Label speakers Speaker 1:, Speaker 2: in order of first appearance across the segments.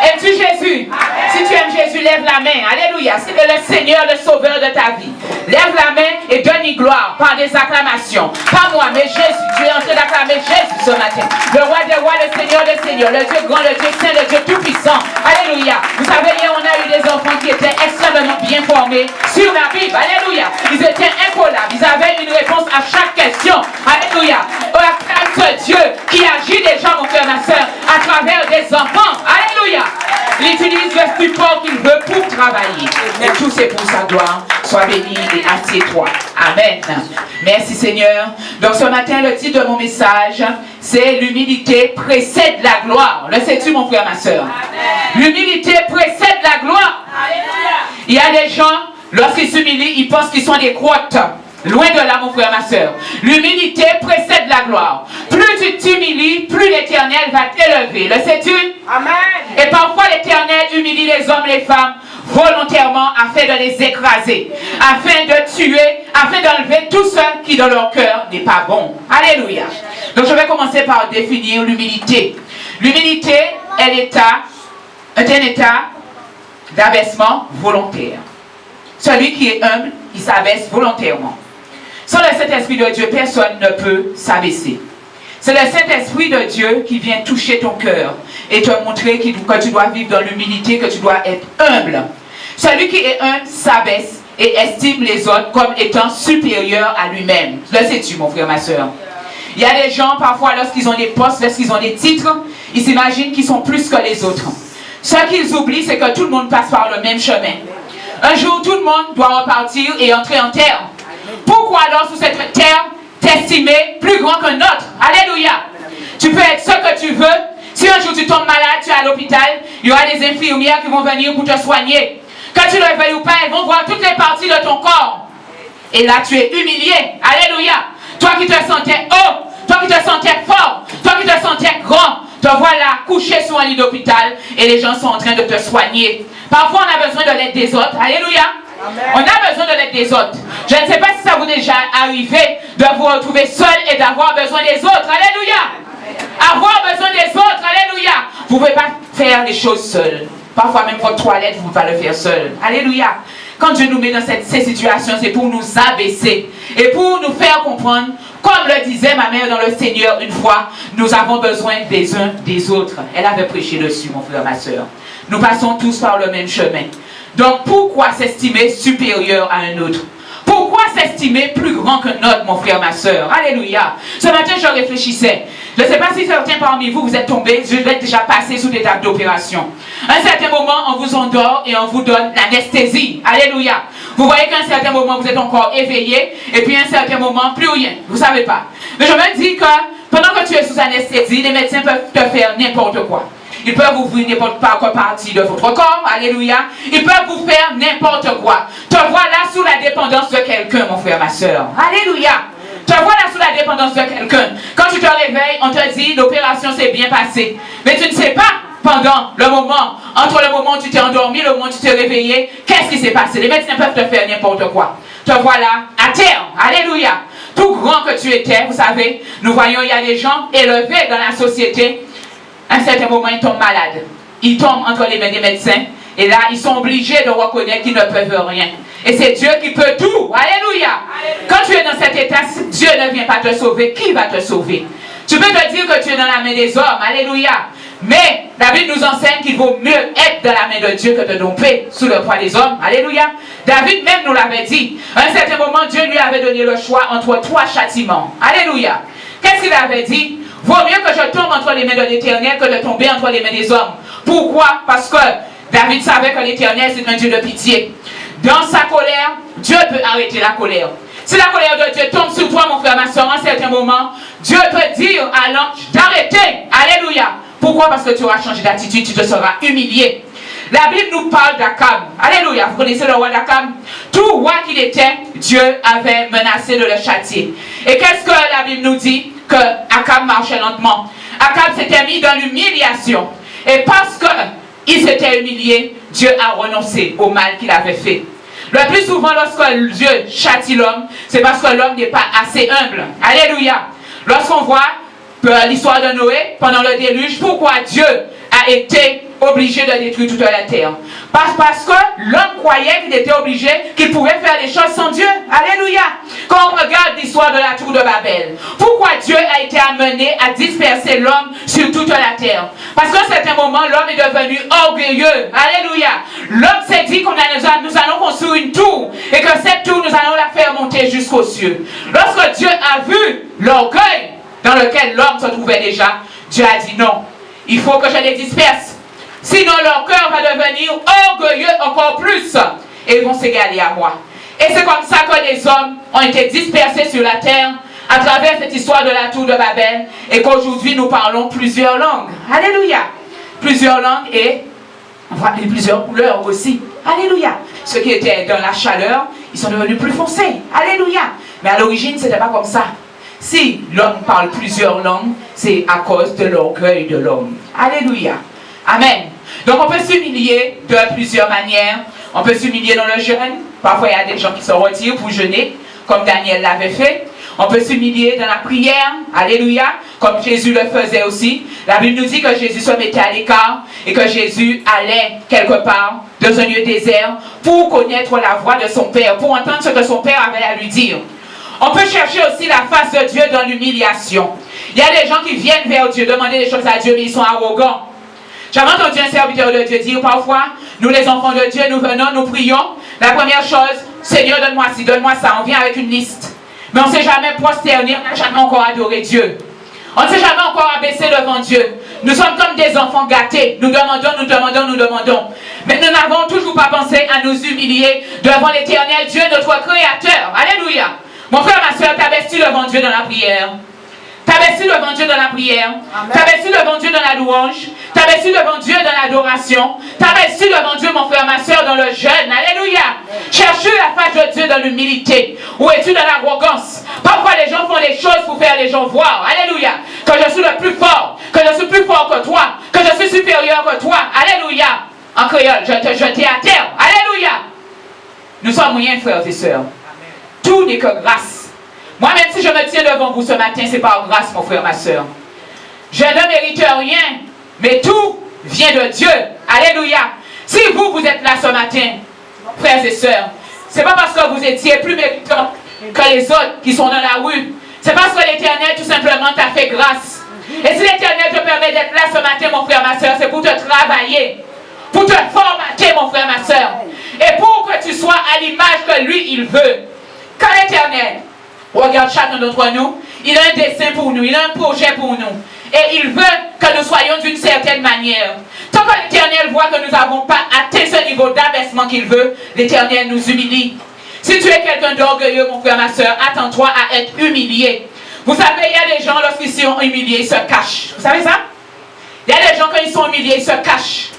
Speaker 1: Aimes-tu Jésus? Si tu aimes Jésus, lève la main. Alléluia. C'est le Seigneur, le Sauveur de ta vie. Lève la main et donne-lui gloire par des acclamations. Pas moi, mais Jésus. Tu es en train d'acclamer Jésus ce matin. Le roi des rois, le Seigneur des seigneurs, le Dieu grand, le Dieu saint, le Dieu tout-puissant. Alléluia. Vous savez, hier, on a eu des enfants qui étaient extrêmement bien formés sur la Bible. Alléluia. Ils étaient incollables. Ils avaient une réponse à chaque question. Alléluia. Acclame ce Dieu qui agit déjà, mon frère, ma soeur, à travers des enfants. Alléluia. Il utilise le support qu'il veut pour travailler. Et tout c'est pour sa gloire. Sois béni et assieds-toi. Amen. Merci Seigneur. Donc ce matin, le titre de mon message, c'est l'humilité précède la gloire. Le sais-tu mon frère, ma soeur? L'humilité précède la gloire. Il y a des gens, lorsqu'ils s'humilient, ils pensent qu'ils sont des crottes. Loin de là, mon frère, ma soeur. L'humilité précède la gloire. Plus tu t'humilies, plus l'Éternel va t'élever. Le sais-tu? Amen. Et parfois, l'Éternel humilie les hommes, les femmes, volontairement, afin de les écraser, afin de tuer, afin d'enlever tout ce qui, dans leur cœur, n'est pas bon. Alléluia. Donc, je vais commencer par définir l'humilité. L'humilité est un état d'abaissement volontaire. Celui qui est humble, il s'abaisse volontairement. Sans le Saint-Esprit de Dieu, personne ne peut s'abaisser. C'est le Saint-Esprit de Dieu qui vient toucher ton cœur et te montrer que tu dois vivre dans l'humilité, que tu dois être humble. Celui qui est humble s'abaisse et estime les autres comme étant supérieurs à lui-même. Le sais-tu, mon frère, ma soeur? Il y a des gens, parfois, lorsqu'ils ont des postes, lorsqu'ils ont des titres, ils s'imaginent qu'ils sont plus que les autres. Ce qu'ils oublient, c'est que tout le monde passe par le même chemin. Un jour, tout le monde doit repartir et entrer en terre. Pourquoi alors, sous cette terre, t'estimer plus grand qu'un autre? Alléluia. Tu peux être ce que tu veux. Si un jour tu tombes malade, tu es à l'hôpital, il y aura des infirmières qui vont venir pour te soigner. Quand tu le veuilles ou pas, elles vont voir toutes les parties de ton corps. Et là, tu es humilié. Alléluia. Toi qui te sentais haut, toi qui te sentais fort, toi qui te sentais grand, te voilà couché sur un lit d'hôpital et les gens sont en train de te soigner. Parfois, on a besoin de l'aide des autres. Alléluia. Amen. On a besoin de l'aide des autres. Je ne sais pas si ça vous est déjà arrivé de vous retrouver seul et d'avoir besoin des autres. Alléluia. Avoir besoin des autres. Alléluia. Vous ne pouvez pas faire les choses seul. Parfois, même votre toilette, vous ne pouvez pas le faire seul. Alléluia. Quand Dieu nous met dans ces situations, c'est pour nous abaisser et pour nous faire comprendre, comme le disait ma mère dans le Seigneur une fois, nous avons besoin des uns des autres. Elle avait prêché dessus, mon frère, ma soeur. Nous passons tous par le même chemin. Donc, pourquoi s'estimer supérieur à un autre? Pourquoi s'estimer plus grand qu'un autre, mon frère, ma soeur? Alléluia. Ce matin, je réfléchissais. Je ne sais pas si certains parmi vous, vous êtes tombés, je vais déjà passer sous des tables d'opération. À un certain moment, on vous endort et on vous donne l'anesthésie. Alléluia. Vous voyez qu'à un certain moment, vous êtes encore éveillé, et puis à un certain moment, plus rien. Vous ne savez pas. Mais je me dis que pendant que tu es sous anesthésie, les médecins peuvent te faire n'importe quoi. Ils peuvent ouvrir n'importe quelle partie de votre corps. Alléluia. Ils peuvent vous faire n'importe quoi. Te voilà sous la dépendance de quelqu'un, mon frère, ma soeur. Alléluia. Te voilà sous la dépendance de quelqu'un. Quand tu te réveilles, on te dit l'opération s'est bien passée. Mais tu ne sais pas pendant le moment, entre le moment où tu t'es endormi, le moment où tu t'es réveillé, qu'est-ce qui s'est passé? Les médecins peuvent te faire n'importe quoi. Te voilà à terre. Alléluia. Tout grand que tu étais, vous savez, nous voyons, il y a des gens élevés dans la société. À un certain moment, ils tombent malades. Ils tombent entre les mains des médecins. Et là, ils sont obligés de reconnaître qu'ils ne peuvent rien. Et c'est Dieu qui peut tout. Alléluia. Quand tu es dans cet état, si Dieu ne vient pas te sauver, qui va te sauver? Tu peux te dire que tu es dans la main des hommes. Alléluia. Mais la Bible nous enseigne qu'il vaut mieux être dans la main de Dieu que de tomber sous le poids des hommes. Alléluia. David même nous l'avait dit. À un certain moment, Dieu lui avait donné le choix entre trois châtiments. Alléluia. Qu'est-ce qu'il avait dit? Vaut mieux que je tombe entre les mains de l'Éternel que de tomber entre les mains des hommes. Pourquoi? Parce que David savait que l'Éternel, c'est un Dieu de pitié. Dans sa colère, Dieu peut arrêter la colère. Si la colère de Dieu tombe sur toi, mon frère, ma soeur, à un certain moment, Dieu peut dire à l'ange d'arrêter. Alléluia. Pourquoi? Parce que tu auras changé d'attitude, tu te seras humilié. La Bible nous parle d'Akab. Alléluia. Vous connaissez le roi d'Akab? Tout roi qu'il était, Dieu avait menacé de le châtier. Et qu'est-ce que la Bible nous dit? Que Akab marchait lentement. Akab s'était mis dans l'humiliation. Et parce qu'il s'était humilié, Dieu a renoncé au mal qu'il avait fait. Le plus souvent, lorsque Dieu châtie l'homme, c'est parce que l'homme n'est pas assez humble. Alléluia. Lorsqu'on voit l'histoire de Noé, pendant le déluge, pourquoi Dieu a été obligé de détruire toute la terre? Parce que l'homme croyait qu'il était obligé, qu'il pouvait faire des choses sans Dieu. Alléluia. Quand on regarde l'histoire de la tour de Babel, pourquoi Dieu a été amené à disperser l'homme sur toute la terre? Parce qu'à un certain moment, l'homme est devenu orgueilleux. Alléluia. L'homme s'est dit nous allons construire une tour et que cette tour, nous allons la faire monter jusqu'aux cieux. Lorsque Dieu a vu l'orgueil dans lequel l'homme se trouvait déjà, Dieu a dit non, il faut que je les disperse. Sinon, leur cœur va devenir orgueilleux encore plus et ils vont s'égaler à moi. Et c'est comme ça que les hommes ont été dispersés sur la terre à travers cette histoire de la tour de Babel et qu'aujourd'hui nous parlons plusieurs langues. Alléluia. Plusieurs langues et plusieurs couleurs aussi. Alléluia. Ceux qui étaient dans la chaleur, ils sont devenus plus foncés. Alléluia. Mais à l'origine, ce n'était pas comme ça. Si l'homme parle plusieurs langues, c'est à cause de l'orgueil de l'homme. Alléluia. Amen. Donc on peut s'humilier de plusieurs manières. On peut s'humilier dans le jeûne. Parfois il y a des gens qui se retirent pour jeûner, comme Daniel l'avait fait. On peut s'humilier dans la prière. Alléluia. Comme Jésus le faisait aussi. La Bible nous dit que Jésus se mettait à l'écart et que Jésus allait quelque part dans un lieu désert pour connaître la voix de son Père, pour entendre ce que son Père avait à lui dire. On peut chercher aussi la face de Dieu dans l'humiliation. Il y a des gens qui viennent vers Dieu, demander des choses à Dieu, mais ils sont arrogants. J'avais entendu un serviteur de Dieu dire parfois, nous les enfants de Dieu, nous venons, nous prions. La première chose, Seigneur, donne-moi ci, donne-moi ça. On vient avec une liste. Mais on ne s'est jamais prosterné, on n'a jamais encore adoré Dieu. On ne s'est jamais encore abaissé devant Dieu. Nous sommes comme des enfants gâtés. Nous demandons, nous demandons, nous demandons. Mais nous n'avons toujours pas pensé à nous humilier devant l'Éternel Dieu, notre Créateur. Alléluia. Mon frère, ma soeur, t'abaisses-tu devant Dieu dans la prière? T'abaisses-tu devant Dieu dans la prière? T'abaisses-tu devant Dieu dans la louange? T'abaisses-tu devant Dieu dans l'adoration? T'abaisses-tu devant Dieu, mon frère, ma soeur, dans le jeûne? Alléluia! Cherches-tu la face de Dieu dans l'humilité? Ou es-tu dans l'arrogance? Parfois, les gens font des choses pour faire les gens voir. Alléluia! Que je suis le plus fort. Que je suis plus fort que toi. Que je suis supérieur que toi. Alléluia! En créole, je te jeter à terre. Alléluia! Nous sommes rien, frères et sœurs. Tout n'est que grâce. Moi, même si je me tiens devant vous ce matin, c'est par grâce, mon frère, ma soeur. Je ne mérite rien, mais tout vient de Dieu. Alléluia. Si vous êtes là ce matin, frères et sœurs, c'est pas parce que vous étiez plus méritants que les autres qui sont dans la rue. C'est parce que l'Éternel, tout simplement, t'a fait grâce. Et si l'Éternel te permet d'être là ce matin, mon frère, ma soeur, c'est pour te travailler, pour te formater, mon frère, ma soeur, et pour que tu sois à l'image que lui, il veut. Quand l'Éternel regarde chacun d'entre nous, il a un dessein pour nous, il a un projet pour nous. Et il veut que nous soyons d'une certaine manière. Tant que l'Éternel voit que nous n'avons pas atteint ce niveau d'abaissement qu'il veut, l'Éternel nous humilie. Si tu es quelqu'un d'orgueilleux, mon frère, ma soeur, attends-toi à être humilié. Vous savez, il y a des gens, lorsqu'ils sont humiliés, ils se cachent. Vous savez ça? Il y a des gens, quand ils sont humiliés, ils se cachent.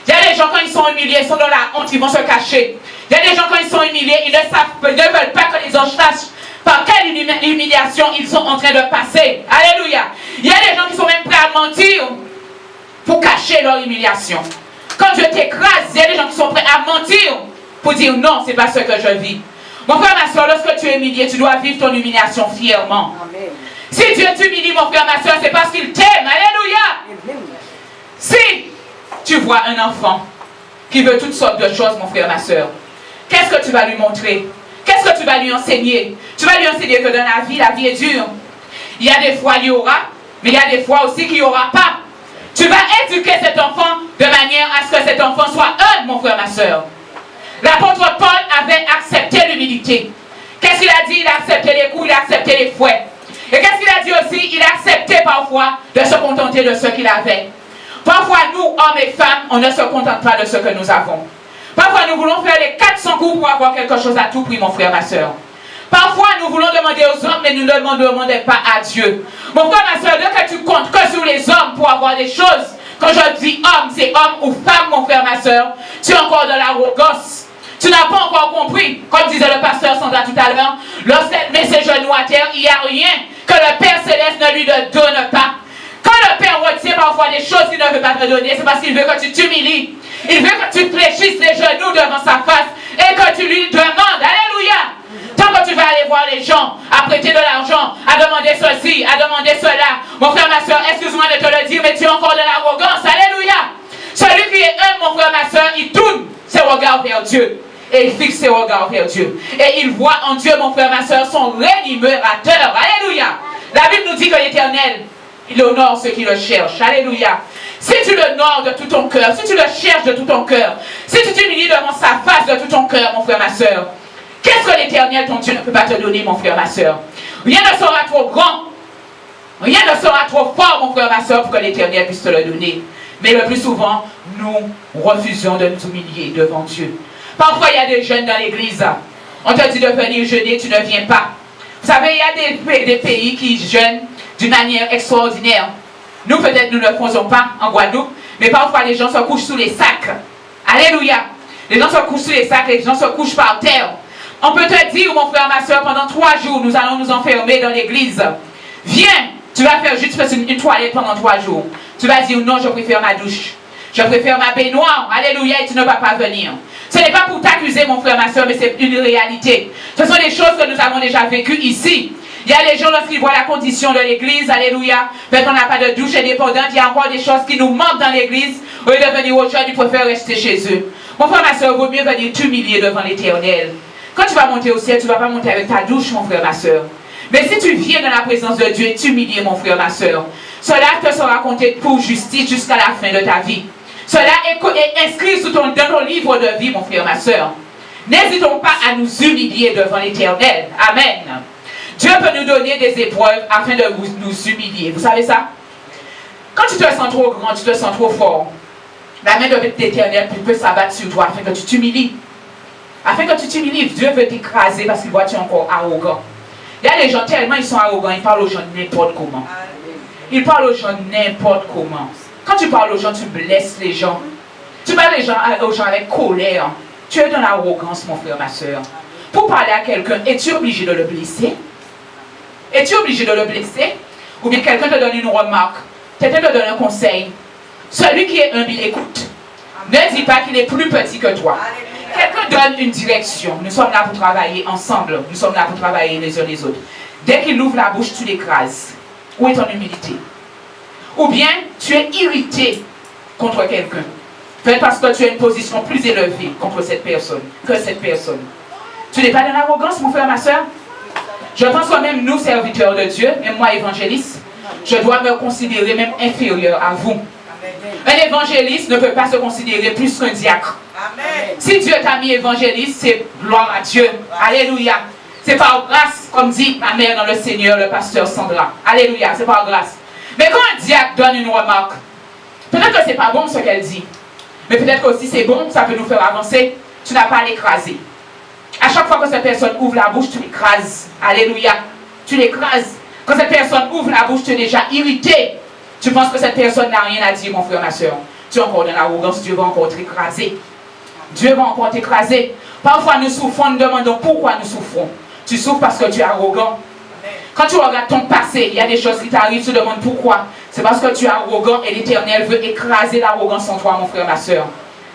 Speaker 1: Il y a des gens, quand ils sont humiliés, ils sont dans la honte, ils vont se cacher. Il y a des gens, quand ils sont humiliés, ils ne veulent pas que les gens sachent par quelle humiliation ils sont en train de passer. Alléluia. Il y a des gens qui sont même prêts à mentir pour cacher leur humiliation. Quand Dieu t'écrase, il y a des gens qui sont prêts à mentir pour dire non, c'est pas ce que je vis. Mon frère, ma soeur, lorsque tu es humilié, tu dois vivre ton humiliation fièrement. Amen. Si Dieu t'humilie, mon frère, ma soeur, c'est parce qu'il t'aime. Alléluia. Amen. Si tu vois un enfant qui veut toutes sortes de choses, mon frère, ma soeur, qu'est-ce que tu vas lui montrer? Qu'est-ce que tu vas lui enseigner? Tu vas lui enseigner que dans la vie est dure. Il y a des fois, il y aura, mais il y a des fois aussi qu'il n'y aura pas. Tu vas éduquer cet enfant de manière à ce que cet enfant soit humble, mon frère, ma soeur. L'apôtre Paul avait accepté l'humilité. Qu'est-ce qu'il a dit? Il a accepté les coups, il a accepté les fouets. Et qu'est-ce qu'il a dit aussi? Il a accepté parfois de se contenter de ce qu'il avait. Parfois, nous, hommes et femmes, on ne se contente pas de ce que nous avons. Parfois, nous voulons faire les 400 coups pour avoir quelque chose à tout prix, mon frère, ma soeur. Parfois, nous voulons demander aux hommes, mais nous ne demandons pas à Dieu. Mon frère, ma soeur, dès que tu comptes que sur les hommes pour avoir des choses, quand je dis homme, c'est homme ou femme, mon frère, ma soeur, tu es encore dans l'arrogance. Tu n'as pas encore compris, comme disait le pasteur Sandra tout à l'heure, lorsqu'elle met ses genoux à terre, il n'y a rien que le Père Céleste ne lui donne pas. Quand le Père retient parfois des choses qu'il ne veut pas te donner, c'est parce qu'il veut que tu t'humilies. Il veut que tu fléchisses les genoux devant sa face et que tu lui donnes Dieu. Et il fixe ses regards vers Dieu. Et il voit en Dieu, mon frère, ma soeur, son rémunérateur. Alléluia. La Bible nous dit que l'Éternel, il honore ceux qui le cherchent. Alléluia. Si tu l'honores de tout ton cœur, si tu le cherches de tout ton cœur, si tu t'humilies devant sa face de tout ton cœur, mon frère, ma soeur, qu'est-ce que l'Éternel, ton Dieu, ne peut pas te donner, mon frère, ma soeur? Rien ne sera trop grand. Rien ne sera trop fort, mon frère, ma soeur, pour que l'Éternel puisse te le donner. Mais le plus souvent, nous refusons de nous humilier devant Dieu. Parfois, il y a des jeunes dans l'église. On te dit de venir jeûner, tu ne viens pas. Vous savez, il y a des pays qui jeûnent d'une manière extraordinaire. Nous, peut-être, nous ne le faisons pas en Guadeloupe, mais parfois, les gens se couchent sous les sacs. Alléluia. Les gens se couchent sous les sacs, les gens se couchent par terre. On peut te dire, mon frère, ma soeur, pendant 3 jours, nous allons nous enfermer dans l'église. Viens, tu vas faire juste une toilette pendant 3 jours. Tu vas dire, non, je préfère ma douche. Je préfère ma baignoire. Alléluia, et tu ne vas pas venir. Ce n'est pas pour t'accuser, mon frère, ma soeur, mais c'est une réalité. Ce sont des choses que nous avons déjà vécues ici. Il y a des gens, lorsqu'ils voient la condition de l'église, alléluia, mais qu'on n'a pas de douche indépendante, il y a encore des choses qui nous manquent dans l'église. Au lieu de venir aux jeunes, ils préfèrent rester chez eux. Mon frère, ma soeur, il vaut mieux venir t'humilier devant l'Éternel. Quand tu vas monter au ciel, tu ne vas pas monter avec ta douche, mon frère, ma soeur. Mais si tu viens dans la présence de Dieu et t'humilier, mon frère, ma soeur, cela te sera compté pour justice jusqu'à la fin de ta vie. Cela est inscrit dans ton livre de vie, mon frère, ma soeur. N'hésitons pas à nous humilier devant l'Éternel. Amen. Dieu peut nous donner des épreuves afin de nous humilier. Vous savez ça? Quand tu te sens trop grand, tu te sens trop fort, la main de l'Éternel peut s'abattre sur toi afin que tu t'humilies. Afin que tu t'humilies, Dieu veut t'écraser parce qu'il voit que tu es encore arrogant. Il y a des gens tellement ils sont arrogants, ils parlent aux gens n'importe comment. Ils parlent aux gens n'importe comment. Quand tu parles aux gens, tu blesses les gens. Tu parles aux gens avec colère. Tu es dans l'arrogance, mon frère, ma soeur. Pour parler à quelqu'un, es-tu obligé de le blesser? Es-tu obligé de le blesser? Ou bien quelqu'un te donne une remarque, quelqu'un te donne un conseil. Celui qui est humble, il écoute. Ne dis pas qu'il est plus petit que toi. Quelqu'un donne une direction. Nous sommes là pour travailler ensemble. Nous sommes là pour travailler les uns les autres. Dès qu'il ouvre la bouche, tu l'écrases. Où est ton humilité? Ou bien tu es irrité contre quelqu'un. Peut-être parce que tu as une position plus élevée contre cette personne que cette personne. Tu n'es pas dans l'arrogance, mon frère, ma soeur? Je pense que même nous, serviteurs de Dieu, même moi, évangéliste, je dois me considérer même inférieur à vous. Un évangéliste ne peut pas se considérer plus qu'un diacre. Amen. Si Dieu t'a mis évangéliste, c'est gloire à Dieu. Alléluia. C'est par grâce, comme dit ma mère dans le Seigneur, le pasteur Sandra. Alléluia, c'est par grâce. Mais quand un diacre donne une remarque, peut-être que c'est pas bon ce qu'elle dit. Mais peut-être que aussi c'est bon, ça peut nous faire avancer. Tu n'as pas à l'écraser. À chaque fois que cette personne ouvre la bouche, tu l'écrases. Alléluia. Tu l'écrases. Quand cette personne ouvre la bouche, tu es déjà irrité. Tu penses que cette personne n'a rien à dire, mon frère, ma soeur. Tu es encore dans l'arrogance, Dieu va encore t'écraser. Dieu va encore t'écraser. Parfois nous souffrons, nous demandons pourquoi nous souffrons. Tu souffres parce que tu es arrogant. Quand tu regardes ton passé, il y a des choses qui t'arrivent, tu te demandes pourquoi. C'est parce que tu es arrogant et l'Éternel veut écraser l'arrogance en toi, mon frère, ma soeur.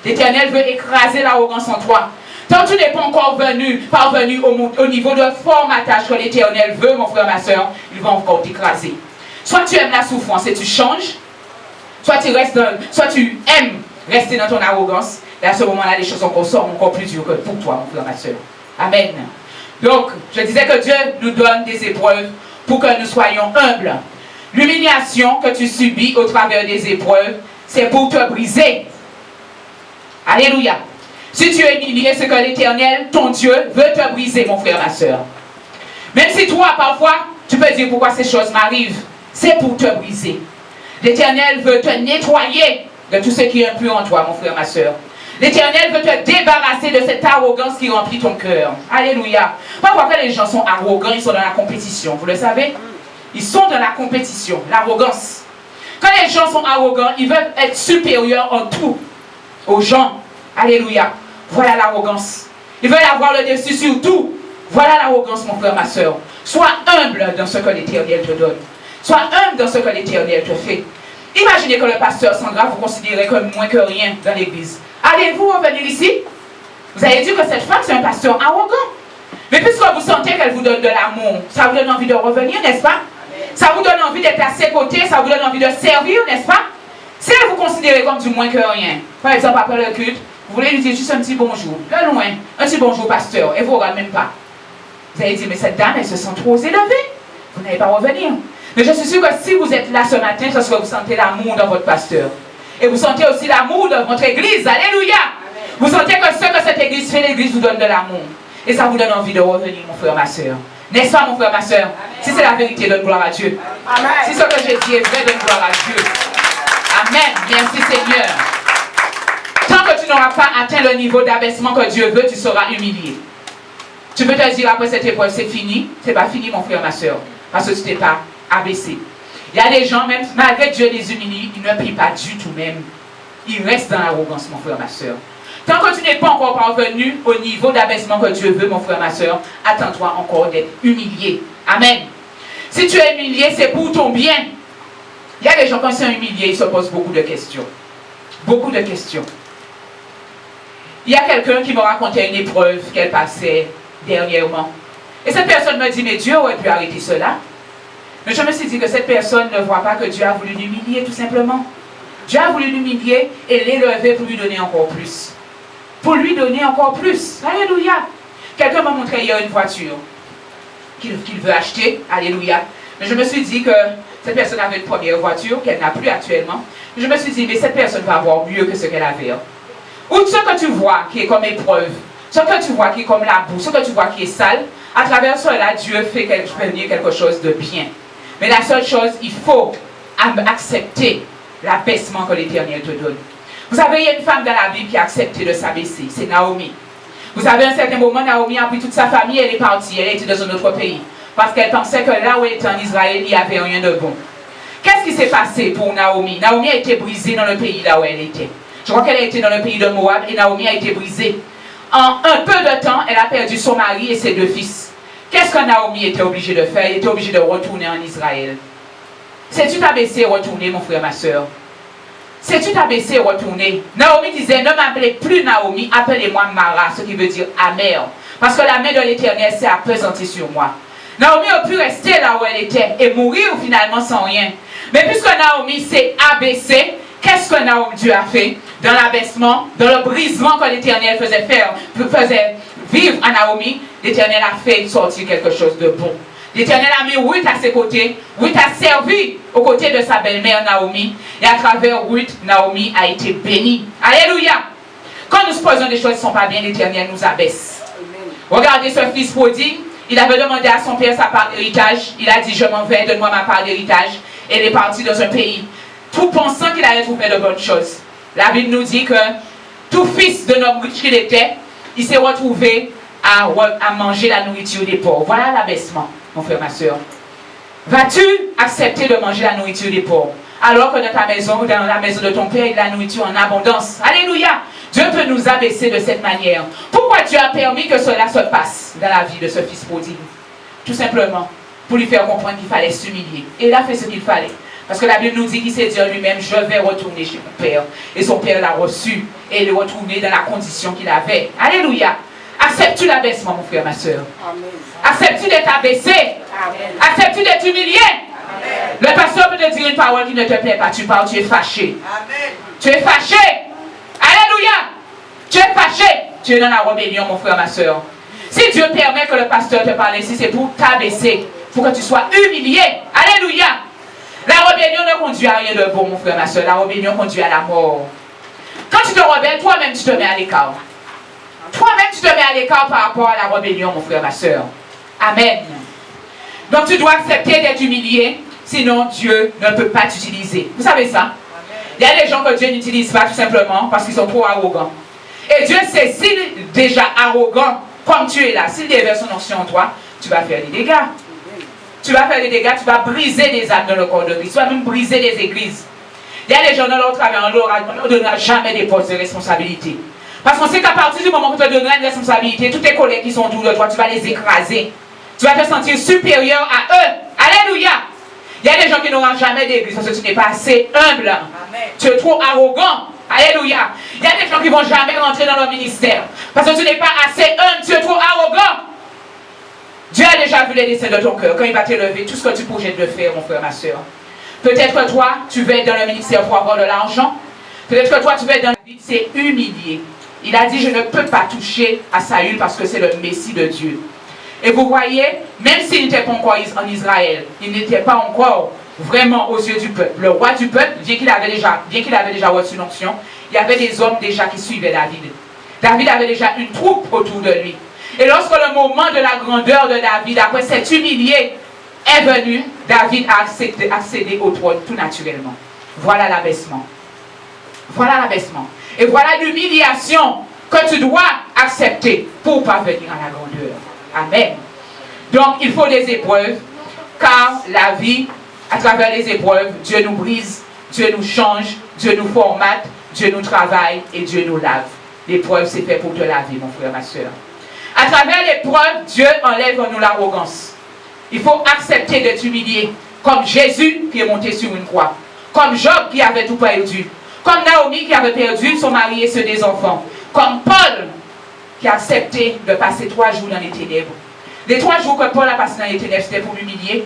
Speaker 1: L'Éternel veut écraser l'arrogance en toi. Tant que tu n'es pas encore parvenu au niveau de formatage que l'Éternel veut, mon frère, ma soeur, il va encore t'écraser. Soit tu aimes la souffrance et tu changes, soit tu aimes rester dans ton arrogance, et à ce moment-là, les choses sont encore plus dures que pour toi, mon frère, ma soeur. Amen. Donc, je disais que Dieu nous donne des épreuves pour que nous soyons humbles. L'humiliation que tu subis au travers des épreuves, c'est pour te briser. Alléluia. Si tu es humilié, c'est que l'Éternel, ton Dieu, veut te briser, mon frère, ma soeur. Même si toi, parfois, tu peux dire pourquoi ces choses m'arrivent. C'est pour te briser. L'Éternel veut te nettoyer de tout ce qui est impur en toi, mon frère, ma soeur. L'Éternel veut te débarrasser de cette arrogance qui remplit ton cœur. Alléluia. Parfois, quand les gens sont arrogants, ils sont dans la compétition. Vous le savez? Ils sont dans la compétition, l'arrogance. Quand les gens sont arrogants, ils veulent être supérieurs en tout aux gens. Alléluia. Voilà l'arrogance. Ils veulent avoir le dessus sur tout. Voilà l'arrogance, mon frère, ma soeur. Sois humble dans ce que l'Éternel te donne. Sois humble dans ce que l'Éternel te fait. Imaginez que le pasteur Sandra vous considérez comme moins que rien dans l'église. Allez-vous revenir ici? Vous avez dit que cette femme, c'est un pasteur arrogant. Mais puisque vous sentez qu'elle vous donne de l'amour, ça vous donne envie de revenir, n'est-ce pas? Ça vous donne envie d'être à ses côtés, ça vous donne envie de servir, n'est-ce pas? Si elle vous considère comme du moins que rien, par exemple après le culte, Vous voulez lui dire juste un petit bonjour, de loin, un petit bonjour pasteur, et vous ne regardez même pas. Vous allez dire, mais cette dame, elle se sent trop élevée. Vous n'allez pas revenir. Mais je suis sûr que si vous êtes là ce matin, c'est parce que vous sentez l'amour dans votre pasteur. Et vous sentez aussi l'amour dans votre église. Alléluia. Amen. Vous sentez que ce que cette église fait, l'église vous donne de l'amour. Et ça vous donne envie de revenir, mon frère, ma soeur. N'est-ce pas, mon frère, ma soeur? Si c'est la vérité, donne gloire à Dieu. Amen. Si ce que j'ai dit est vrai, donne gloire à Dieu. Amen. Merci, Seigneur. Tant que tu n'auras pas atteint le niveau d'abaissement que Dieu veut, tu seras humilié. Tu peux te dire après cette épreuve, c'est fini. C'est pas fini, mon frère, ma soeur. Parce que tu t'es pas abaissé. Il y a des gens, même malgré Dieu les humilie, ils ne plient pas du tout même. Ils restent dans l'arrogance, mon frère, ma soeur. Tant que tu n'es pas encore parvenu au niveau d'abaissement que Dieu veut, mon frère, ma soeur, attends-toi encore d'être humilié. Amen. Si tu es humilié, c'est pour ton bien. Il y a des gens, quand ils sont humiliés, ils se posent beaucoup de questions. Beaucoup de questions. Il y a quelqu'un qui me racontait une épreuve qu'elle passait dernièrement. Et cette personne me dit, mais Dieu aurait pu arrêter cela. Mais je me suis dit que cette personne ne voit pas que Dieu a voulu l'humilier, tout simplement. Dieu a voulu l'humilier et l'élever pour lui donner encore plus. Pour lui donner encore plus. Alléluia. Quelqu'un m'a montré hier une voiture qu'il veut acheter. Alléluia. Mais je me suis dit que cette personne avait une première voiture qu'elle n'a plus actuellement. Je me suis dit, mais cette personne va avoir mieux que ce qu'elle avait. Ou ce que tu vois qui est comme épreuve, ce que tu vois qui est comme la boue, ce que tu vois qui est sale, à travers cela, Dieu fait venir quelque chose de bien. Mais la seule chose, il faut accepter l'abaissement que l'Éternel te donne. Vous savez, il y a une femme dans la Bible qui a accepté de s'abaisser, c'est Naomi. Vous savez, à un certain moment, Naomi a pris toute sa famille, elle est partie, elle était dans un autre pays. Parce qu'elle pensait que là où elle était en Israël, il n'y avait rien de bon. Qu'est-ce qui s'est passé pour Naomi? Naomi a été brisée dans le pays là où elle était. Je crois qu'elle a été dans le pays de Moab et Naomi a été brisée. En un peu de temps, elle a perdu son mari et ses 2 fils. Qu'est-ce que Naomi était obligée de faire? Elle était obligée de retourner en Israël. Sais-tu t'abaisser et retourner, mon frère, ma soeur? Sais-tu t'abaisser et retourner? Naomi disait, ne m'appelez plus Naomi, appelez-moi Mara, ce qui veut dire amère. Parce que la main de l'Éternel s'est apesantée sur moi. Naomi a pu rester là où elle était et mourir finalement sans rien. Mais puisque Naomi s'est abaissée, qu'est-ce que Naomi Dieu a fait? Dans l'abaissement, dans le brisement que l'Éternel faisait vivre à Naomi, l'Éternel a fait sortir quelque chose de bon. L'Éternel a mis Ruth à ses côtés. Ruth a servi aux côtés de sa belle-mère Naomi. Et à travers Ruth, Naomi a été bénie. Alléluia. Quand nous posons des choses qui ne sont pas bien, l'Éternel nous abaisse. Regardez ce fils prodigue. Il avait demandé à son père sa part d'héritage. Il a dit, je m'en vais, donne-moi ma part d'héritage. Et il est parti dans un pays, tout pensant qu'il allait trouver de bonnes choses. La Bible nous dit que tout fils de l'homme riche qu'il était, il s'est retrouvé à manger la nourriture des pauvres. Voilà l'abaissement, mon frère, ma soeur. Vas-tu accepter de manger la nourriture des pauvres, alors que dans ta maison ou dans la maison de ton père, il y a la nourriture en abondance? Alléluia! Dieu peut nous abaisser de cette manière. Pourquoi Dieu a permis que cela se passe dans la vie de ce fils prodigue? Tout simplement pour lui faire comprendre qu'il fallait s'humilier. Et il a fait ce qu'il fallait. Parce que la Bible nous dit qu'il s'est dit en lui-même, je vais retourner chez mon père. Et son père l'a reçu. Et il est retourné dans la condition qu'il avait. Alléluia. Acceptes-tu l'abaissement, mon frère, ma soeur? Acceptes-tu d'être abaissé? Amen. Acceptes-tu d'être humilié? Amen. Le pasteur peut te dire une parole qui ne te plaît pas. Tu parles, tu es fâché. Amen. Tu es fâché. Alléluia. Tu es fâché. Tu es dans la rébellion, mon frère, ma soeur. Si Dieu permet que le pasteur te parle ici, c'est pour t'abaisser. Pour que tu sois humilié. Alléluia. La rébellion ne conduit à rien de bon, mon frère, ma soeur. La rébellion conduit à la mort. Quand tu te rebelles, toi-même, tu te mets à l'écart. Toi-même, tu te mets à l'écart par rapport à la rébellion, mon frère, ma soeur. Amen. Donc, tu dois accepter d'être humilié, sinon Dieu ne peut pas t'utiliser. Vous savez ça? Amen. Il y a des gens que Dieu n'utilise pas tout simplement parce qu'ils sont trop arrogants. Et Dieu sait, s'il est déjà arrogant, comme tu es là, s'il déverse son onction en toi, tu vas faire des dégâts. Tu vas faire des dégâts, tu vas briser des âmes dans le corps de Christ. Tu vas même briser des églises. Il y a des gens dans leur travail, on ne leur donnera jamais des postes de responsabilité. Parce qu'on sait qu'à partir du moment où tu te donneras une responsabilité, tous tes collègues qui sont autour de toi, tu vas les écraser. Tu vas te sentir supérieur à eux. Alléluia. Il y a des gens qui n'auront jamais d'église parce que tu n'es pas assez humble. Amen. Tu es trop arrogant. Alléluia. Il y a des gens qui ne vont jamais rentrer dans leur ministère parce que tu n'es pas assez humble. Tu es trop arrogant. Dieu a déjà vu les desseins de ton cœur. Quand il va t'élever, tout ce que tu projettes de faire, mon frère, ma soeur. Peut-être que toi, tu veux être dans le ministère pour avoir de l'argent. Peut-être que toi, tu veux être dans la vie, c'est humilié. Il a dit, je ne peux pas toucher à Saül parce que c'est le Messie de Dieu. Et vous voyez, même s'il n'était pas encore en Israël, il n'était pas encore vraiment aux yeux du peuple. Le roi du peuple, bien qu'il avait déjà reçu l'onction, il y avait des hommes déjà qui suivaient David. David avait déjà une troupe autour de lui. Et lorsque le moment de la grandeur de David, après s'être humilié, est venu, David a accédé au trône tout naturellement. Voilà l'abaissement. Voilà l'abaissement. Et voilà l'humiliation que tu dois accepter pour parvenir à la grandeur. Amen. Donc, il faut des épreuves, car la vie, à travers les épreuves, Dieu nous brise, Dieu nous change, Dieu nous formate, Dieu nous travaille et Dieu nous lave. L'épreuve, c'est fait pour te laver, mon frère, ma soeur. À travers l'épreuve, Dieu enlève en nous l'arrogance. Il faut accepter d'être humilié, comme Jésus qui est monté sur une croix, comme Job qui avait tout perdu, comme Naomi qui avait perdu son mari et ceux des enfants, comme Paul qui a accepté de passer 3 jours dans les ténèbres. Les 3 jours que Paul a passé dans les ténèbres, c'était pour l'humilier.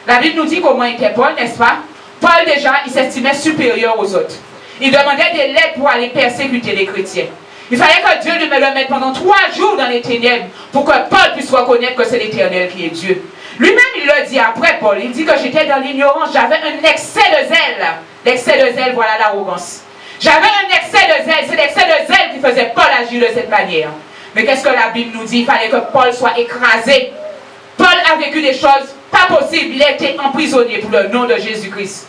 Speaker 1: La Bible nous dit comment était Paul, n'est-ce pas? Paul déjà, il s'estimait supérieur aux autres. Il demandait des lettres pour aller persécuter les chrétiens. Il fallait que Dieu lui le mette pendant 3 jours dans les ténèbres pour que Paul puisse reconnaître que c'est l'Éternel qui est Dieu. Lui-même, il le dit après, Paul. Il dit que j'étais dans l'ignorance, j'avais un excès de zèle. L'excès de zèle, voilà l'arrogance. J'avais un excès de zèle, c'est l'excès de zèle qui faisait Paul agir de cette manière. Mais qu'est-ce que la Bible nous dit? Il fallait que Paul soit écrasé. Paul a vécu des choses pas possibles. Il a été emprisonné pour le nom de Jésus-Christ.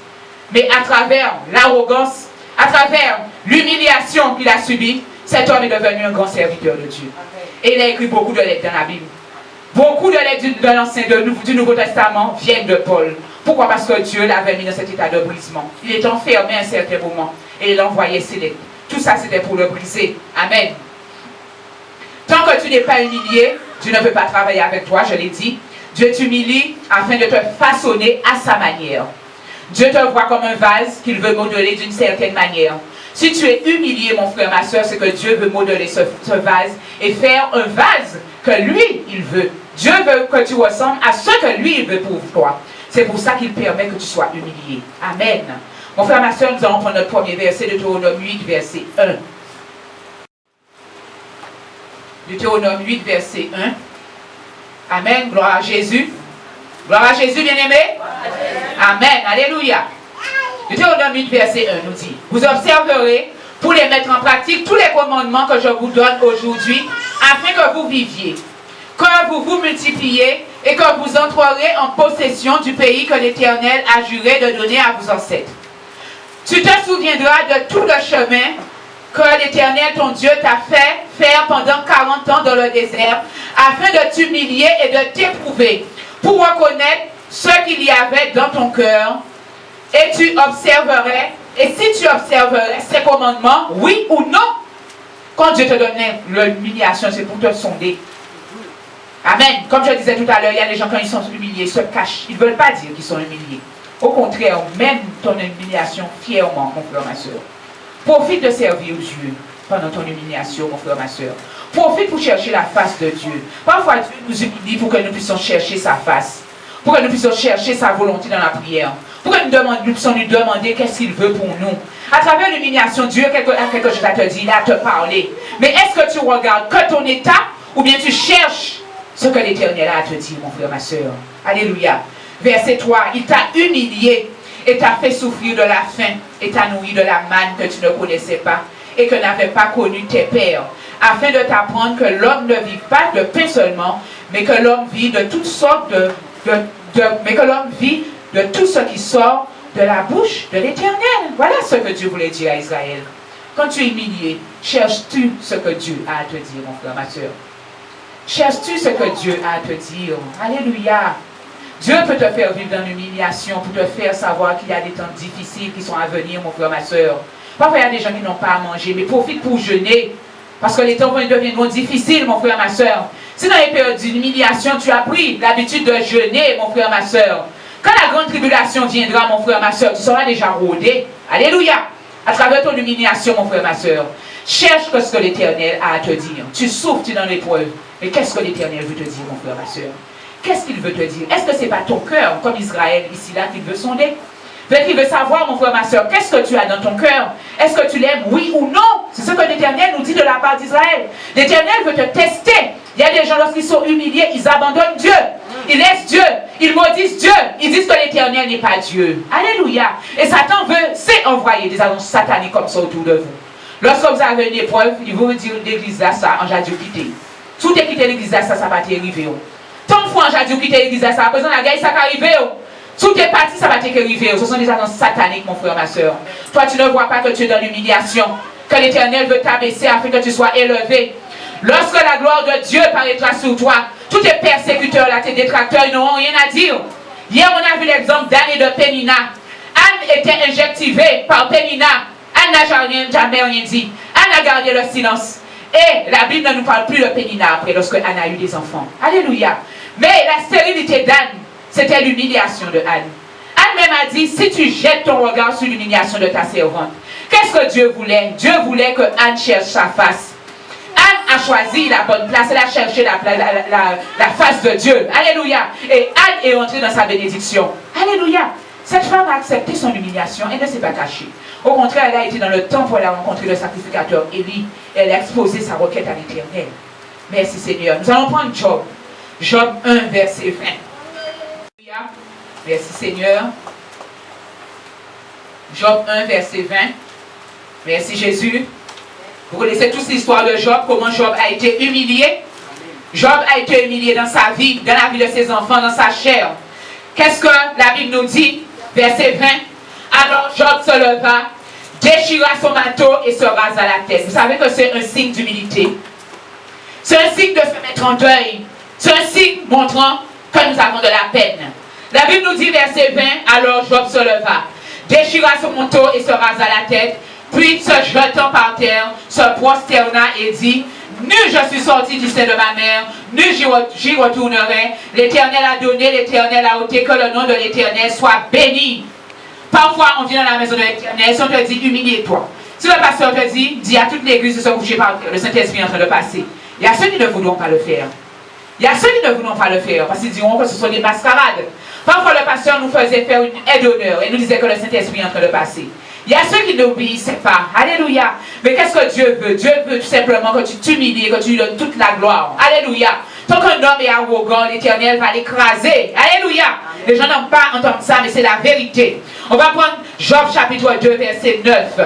Speaker 1: Mais à travers l'arrogance, à travers l'humiliation qu'il a subie, cet homme est devenu un grand serviteur de Dieu. Et il a écrit beaucoup de lettres dans la Bible. Beaucoup de lettres du Nouveau Testament viennent de Paul. Pourquoi? Parce que Dieu l'avait mis dans cet état de brisement. Il est enfermé à un certain moment. Et il envoyait ses lettres. Tout ça, c'était pour le briser. Amen. Tant que tu n'es pas humilié, Dieu ne peut pas travailler avec toi, je l'ai dit. Dieu t'humilie afin de te façonner à sa manière. Dieu te voit comme un vase qu'il veut modeler d'une certaine manière. Si tu es humilié, mon frère, ma soeur, c'est que Dieu veut modeler ce vase et faire un vase que lui, il veut. Dieu veut que tu ressembles à ce que lui, il veut pour toi. C'est pour ça qu'il permet que tu sois humilié. Amen. Mon frère, ma soeur, nous allons prendre notre premier verset de Deutéronome 8, verset 1. Deutéronome 8, verset 1. Amen. Gloire à Jésus. Gloire à Jésus, bien-aimé. Amen. Alléluia. Deutéronome 8, verset 1 nous dit: vous observerez pour les mettre en pratique tous les commandements que je vous donne aujourd'hui, afin que vous viviez, que vous vous multipliez et que vous entrerez en possession du pays que l'Éternel a juré de donner à vos ancêtres. Tu te souviendras de tout le chemin que l'Éternel, ton Dieu, t'a fait faire pendant 40 ans dans le désert, afin de t'humilier et de t'éprouver, pour reconnaître ce qu'il y avait dans ton cœur. Et tu observerais, et si tu observerais ces commandements, oui ou non, quand Dieu te donnait l'humiliation, c'est pour te sonder. Amen. Comme je disais tout à l'heure, il y a des gens, quand ils sont humiliés, se cachent. Ils ne veulent pas dire qu'ils sont humiliés. Au contraire, même ton humiliation, fièrement, mon frère, ma soeur. Profite de servir Dieu pendant ton humiliation, mon frère, ma soeur. Profite pour chercher la face de Dieu. Parfois, Dieu nous humilie pour que nous puissions chercher sa face. Pour que nous puissions chercher sa volonté dans la prière. Pour que nous puissions lui demander qu'est-ce qu'il veut pour nous. À travers l'humiliation, Dieu a quelque chose à te dire, il a à te parler. Mais est-ce que tu regardes que ton état ou bien tu cherches ce que l'Éternel a à te dire, mon frère, ma soeur? Alléluia. Verset 3, il t'a humilié et t'a fait souffrir de la faim et t'a nourri de la manne que tu ne connaissais pas et que n'avaient pas connu tes pères, afin de t'apprendre que l'homme ne vit pas de pain seulement, mais que l'homme vit de toutes sortes mais que l'homme vit de tout ce qui sort de la bouche de l'Éternel. Voilà ce que Dieu voulait dire à Israël. Quand tu es humilié, cherches-tu ce que Dieu a à te dire, mon frère, ma soeur? Cherches-tu ce que Dieu a à te dire? Alléluia. Dieu peut te faire vivre dans l'humiliation pour te faire savoir qu'il y a des temps difficiles qui sont à venir, mon frère, ma soeur. Parfois, il y a des gens qui n'ont pas à manger, mais profite pour jeûner. Parce que les temps deviendront difficiles, mon frère, ma soeur. Si dans les périodes d'humiliation, tu as pris l'habitude de jeûner, mon frère, ma soeur, quand la grande tribulation viendra, mon frère, ma soeur, tu seras déjà rodé. Alléluia. À travers ton humiliation, mon frère, ma soeur, cherche ce que l'Éternel a à te dire. Tu souffres, tu es dans l'épreuve. Mais qu'est-ce que l'Éternel veut te dire, mon frère, ma soeur? Qu'est-ce qu'il veut te dire? Est-ce que ce n'est pas ton cœur, comme Israël, ici, là, qu'il veut sonder? Peut-être qu'il veut savoir, mon frère, ma soeur, qu'est-ce que tu as dans ton cœur? Est-ce que tu l'aimes, oui ou non? C'est ce que l'Éternel nous dit de la part d'Israël. L'Éternel veut te tester. Il y a des gens, lorsqu'ils sont humiliés, ils abandonnent Dieu. Ils laissent Dieu. Ils maudissent Dieu. Ils disent que l'Éternel n'est pas Dieu. Alléluia. Et Satan c'est envoyer des annonces sataniques comme ça autour de vous. Lorsque vous avez une épreuve, il vous dire l'église là, ça, en jadou quitter. Si vous quittez l'église là, ça va t'arriver. Tant de fois en jadou quitter l'église là, ça va présenter la guerre, ça va arriver. Si tu es parti, ça va t'arriver. Ce sont des annonces sataniques, mon frère, ma soeur. Toi, tu ne vois pas que tu es dans l'humiliation. Que l'Éternel veut t'abaisser afin que tu sois élevé. Lorsque la gloire de Dieu paraîtra sur toi, tous tes persécuteurs, là, tes détracteurs, ils n'auront rien à dire. Hier, on a vu l'exemple d'Anne et de Pénina. Anne était injectivée par Pénina. Anne n'a jamais rien dit. Anne a gardé le silence. Et la Bible ne nous parle plus de Pénina après, lorsque Anne a eu des enfants. Alléluia. Mais la stérilité d'Anne, c'était l'humiliation de Anne. Anne même a dit, si tu jettes ton regard sur l'humiliation de ta servante, qu'est-ce que Dieu voulait? Dieu voulait que Anne cherche sa face. Anne a choisi la bonne place, elle a cherché la face de Dieu. Alléluia. Et Anne est entrée dans sa bénédiction. Alléluia. Cette femme a accepté son humiliation, elle ne s'est pas cachée. Au contraire, elle a été dans le temple, elle a rencontré le sacrificateur Élie, et elle a exposé sa requête à l'Éternel. Merci Seigneur. Nous allons prendre Job. Job 1, verset 20. Merci Seigneur. Job 1, verset 20. Merci Jésus. Vous connaissez tous l'histoire de Job, comment Job a été humilié. Job a été humilié dans sa vie, dans la vie de ses enfants, dans sa chair. Qu'est-ce que la Bible nous dit? Verset 20. Alors Job se leva, déchira son manteau et se rasa la tête. Vous savez que c'est un signe d'humilité. C'est un signe de se mettre en deuil. C'est un signe montrant que nous avons de la peine. La Bible nous dit, verset 20, alors Job se leva, déchira son manteau et se rasa la tête, puis se jetant par terre, se prosterna et dit, nu je suis sorti du sein de ma mère, nu j'y retournerai. L'Éternel a donné, l'Éternel a ôté, que le nom de l'Éternel soit béni. Parfois, on vient dans la maison de l'Éternel, si on te dit, humilie-toi. Si le pasteur te dit, dis à toute l'église de se coucher par terre, le Saint-Esprit est en train de passer. Il y a ceux qui ne voudront pas le faire. Il y a ceux qui ne voudront pas le faire, parce qu'ils diront que ce sont des mascarades. Parfois, le pasteur nous faisait faire une aide d'honneur et nous disait que le Saint-Esprit est en train de passer. Il y a ceux qui n'obéissaient pas. Alléluia. Mais qu'est-ce que Dieu veut? Dieu veut tout simplement que tu t'humilies, que tu lui donnes toute la gloire. Alléluia. Tant qu'un homme est arrogant, l'Éternel va l'écraser. Alléluia. Les gens n'ont pas entendu ça, mais c'est la vérité. On va prendre Job chapitre 2, verset 9,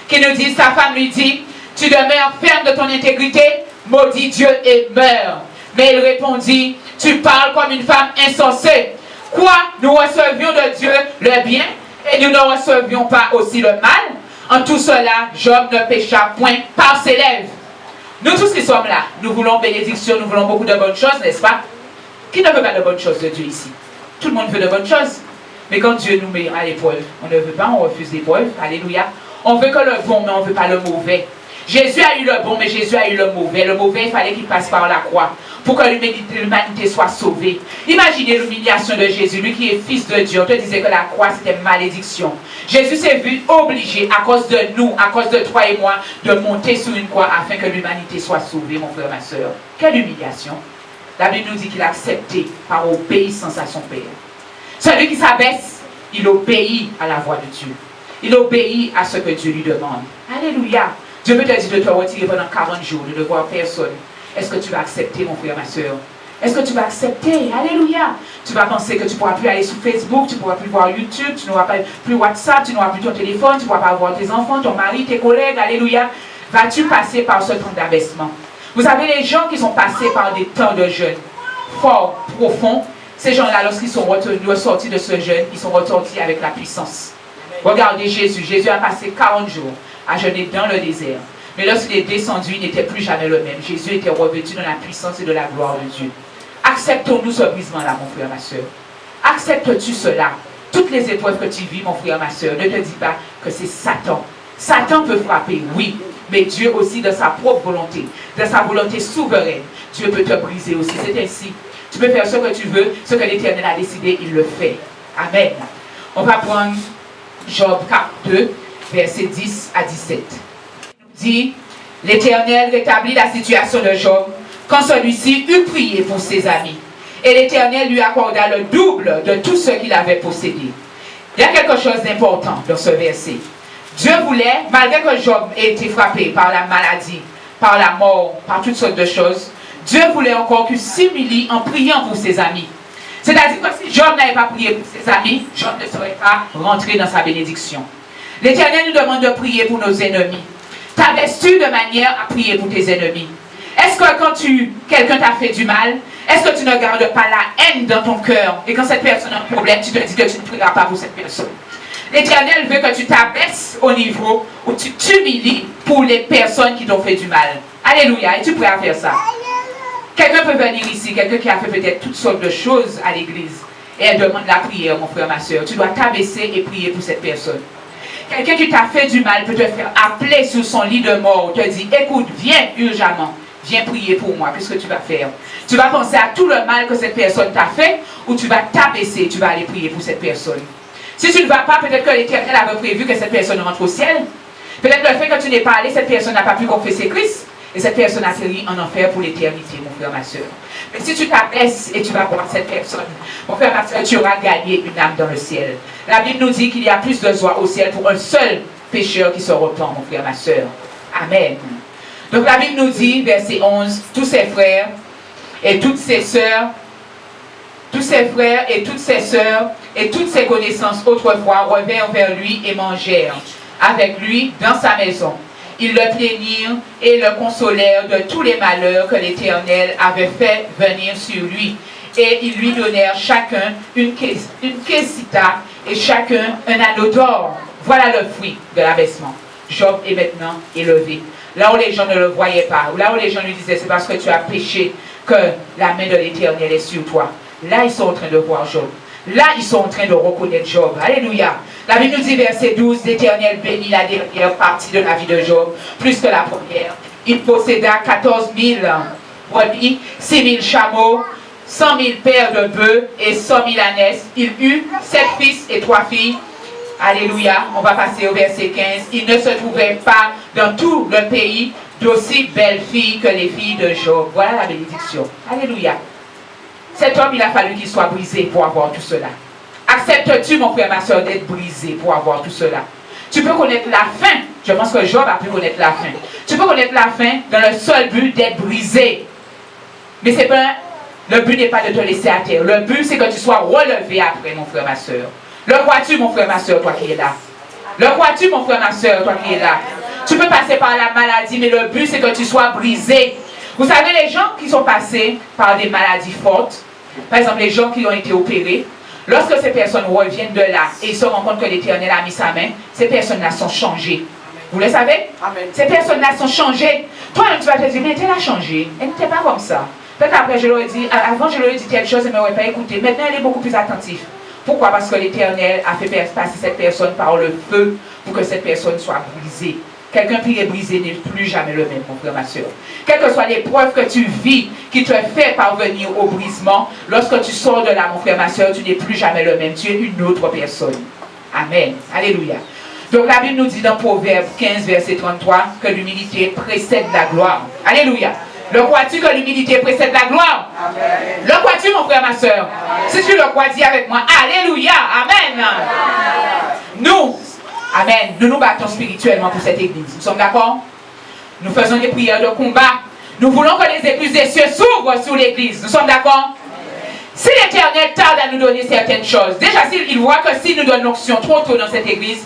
Speaker 1: qui nous dit, sa femme lui dit, tu demeures ferme de ton intégrité, maudit Dieu et meurs. Mais il répondit, tu parles comme une femme insensée. Quoi? Nous recevions de Dieu le bien et nous ne recevions pas aussi le mal? En tout cela, Job ne pécha point par ses lèvres. Nous tous qui sommes là, nous voulons bénédiction, nous voulons beaucoup de bonnes choses, n'est-ce pas? Qui ne veut pas de bonnes choses de Dieu ici? Tout le monde veut de bonnes choses. Mais quand Dieu nous met à l'épreuve, on ne veut pas, on refuse l'épreuve. Alléluia. On veut que le bon, mais on ne veut pas le mauvais. Jésus a eu le bon, mais Jésus a eu le mauvais. Le mauvais, il fallait qu'il passe par la croix pour que l'humanité soit sauvée. Imaginez l'humiliation de Jésus, lui qui est fils de Dieu. On te disait que la croix, c'était malédiction. Jésus s'est vu obligé, à cause de nous, à cause de toi et moi, de monter sur une croix afin que l'humanité soit sauvée, mon frère, ma soeur. Quelle humiliation! La Bible nous dit qu'il a accepté par obéissance à son Père. Celui qui s'abaisse, il obéit à la voix de Dieu. Il obéit à ce que Dieu lui demande. Alléluia! Dieu peut te dire de te retirer pendant 40 jours, de ne voir personne. Est-ce que tu vas accepter, mon frère, ma soeur? Est-ce que tu vas accepter? Alléluia! Tu vas penser que tu ne pourras plus aller sur Facebook, tu ne pourras plus voir YouTube, tu n'auras plus WhatsApp, tu n'auras plus ton téléphone, tu ne pourras pas voir tes enfants, ton mari, tes collègues. Alléluia! Vas-tu passer par ce temps d'abaissement? Vous savez, les gens qui sont passés par des temps de jeûne forts, profonds, ces gens-là, lorsqu'ils sont ressortis de ce jeûne, ils sont ressortis avec la puissance. Regardez Jésus. Jésus a passé 40 jours à jeûner dans le désert. Mais lorsqu'il est descendu, il n'était plus jamais le même. Jésus était revêtu dans la puissance et de la gloire de Dieu. Acceptons-nous ce brisement-là, mon frère, ma soeur. Acceptes-tu cela? Toutes les épreuves que tu vis, mon frère, ma soeur, ne te dis pas que c'est Satan. Satan peut frapper, oui. Mais Dieu aussi, de sa propre volonté, de sa volonté souveraine, Dieu peut te briser aussi. C'est ainsi. Tu peux faire ce que tu veux, ce que l'Éternel a décidé, il le fait. Amen. On va prendre Job 2, versets 10 à 17. Il dit, l'Éternel rétablit la situation de Job quand celui-ci eut prié pour ses amis. Et l'Éternel lui accorda le double de tout ce qu'il avait possédé. Il y a quelque chose d'important dans ce verset. Dieu voulait, malgré que Job ait été frappé par la maladie, par la mort, par toutes sortes de choses, Dieu voulait encore qu'il s'humilie en priant pour ses amis. C'est-à-dire que si Job n'avait pas prié pour ses amis, Job ne serait pas rentré dans sa bénédiction. L'Éternel nous demande de prier pour nos ennemis. T'abaisses-tu de manière à prier pour tes ennemis? Est-ce que quand quelqu'un t'a fait du mal, est-ce que tu ne gardes pas la haine dans ton cœur et quand cette personne a un problème, tu te dis que tu ne prieras pas pour cette personne? L'Éternel veut que tu t'abaisses au niveau où tu t'humilies pour les personnes qui t'ont fait du mal. Alléluia. Es-tu prêt à faire ça? Quelqu'un peut venir ici, quelqu'un qui a fait peut-être toutes sortes de choses à l'église, et elle demande la prière, mon frère, ma soeur. Tu dois t'abaisser et prier pour cette personne. Quelqu'un qui t'a fait du mal peut te faire appeler sur son lit de mort, te dit, écoute, viens urgemment, viens prier pour moi. Qu'est-ce que tu vas faire? Tu vas penser à tout le mal que cette personne t'a fait, ou tu vas t'abaisser, tu vas aller prier pour cette personne. Si tu ne vas pas, peut-être que l'Éternel avait prévu que cette personne rentre au ciel. Peut-être le fait que tu n'es pas allé, cette personne n'a pas pu confesser Christ. Et cette personne atterrit en enfer pour l'éternité, mon frère, ma soeur. Mais si tu t'abaisses et tu vas voir cette personne, mon frère, ma soeur, tu auras gagné une âme dans le ciel. La Bible nous dit qu'il y a plus de joie au ciel pour un seul pécheur qui se repent, mon frère, ma soeur. Amen. Donc la Bible nous dit, verset 11, tous ses frères et toutes ses sœurs, tous ses frères et toutes ses sœurs et toutes ses connaissances autrefois revinrent vers lui et mangèrent avec lui dans sa maison. Ils le plaignirent et le consolèrent de tous les malheurs que l'Éternel avait fait venir sur lui. Et ils lui donnèrent chacun une késita et chacun un anneau d'or. Voilà le fruit de l'abaissement. Job est maintenant élevé. Là où les gens ne le voyaient pas, là où les gens lui disaient c'est parce que tu as péché que la main de l'Éternel est sur toi. Là, ils sont en train de voir Job. Là, ils sont en train de reconnaître Job. Alléluia. La Bible nous dit, verset 12, l'Éternel bénit la dernière partie de la vie de Job, plus que la première. Il posséda 14 000 brebis, 6 000 chameaux, 100 000 paires de bœufs et 100 000 ânesses. Il eut 7 fils et 3 filles. Alléluia. On va passer au verset 15. Il ne se trouvait pas dans tout le pays d'aussi belles filles que les filles de Job. Voilà la bénédiction. Alléluia. Cet homme, il a fallu qu'il soit brisé pour avoir tout cela. Acceptes-tu, mon frère, ma soeur, d'être brisé pour avoir tout cela? Tu peux connaître la fin. Je pense que Job a pu connaître la fin. Tu peux connaître la fin dans le seul but d'être brisé. Mais c'est pas, le but n'est pas de te laisser à terre. Le but, c'est que tu sois relevé après, mon frère, ma soeur. Le crois-tu, mon frère, ma soeur, toi qui es là? Le crois-tu, mon frère, ma soeur, toi qui es là? Tu peux passer par la maladie, mais le but, c'est que tu sois brisé. Vous savez, les gens qui sont passés par des maladies fortes, par exemple, les gens qui ont été opérés, lorsque ces personnes reviennent de là et ils se rendent compte que l'Éternel a mis sa main, ces personnes-là sont changées. Vous le savez? Amen. Ces personnes-là sont changées. Toi-même, tu vas te dire, mais elle a changé. Elle n'était pas comme ça. Peut-être après, je leur ai dit, avant, je leur ai dit quelque chose, elle ne m'aurait pas écouté. Maintenant, elle est beaucoup plus attentive. Pourquoi? Parce que l'Éternel a fait passer cette personne par le feu pour que cette personne soit brisée. Quelqu'un qui est brisé n'est plus jamais le même, mon frère, ma soeur. Quelles que soient les preuves que tu vis qui te fait parvenir au brisement, lorsque tu sors de là, mon frère, ma soeur, tu n'es plus jamais le même. Tu es une autre personne. Amen. Alléluia. Donc la Bible nous dit dans Proverbe 15, verset 33, que l'humilité précède la gloire. Alléluia. Le crois-tu que l'humilité précède la gloire? Amen. Le crois-tu, mon frère, ma soeur? Si tu le crois, dis avec moi, Alléluia. Amen. Nous, Amen. Nous nous battons spirituellement pour cette église. Nous sommes d'accord? Nous faisons des prières de combat. Nous voulons que les écluses des cieux s'ouvrent sur l'église. Nous sommes d'accord? Si l'Éternel tarde à nous donner certaines choses, déjà il voit que si nous donnons l'onction trop tôt dans cette église,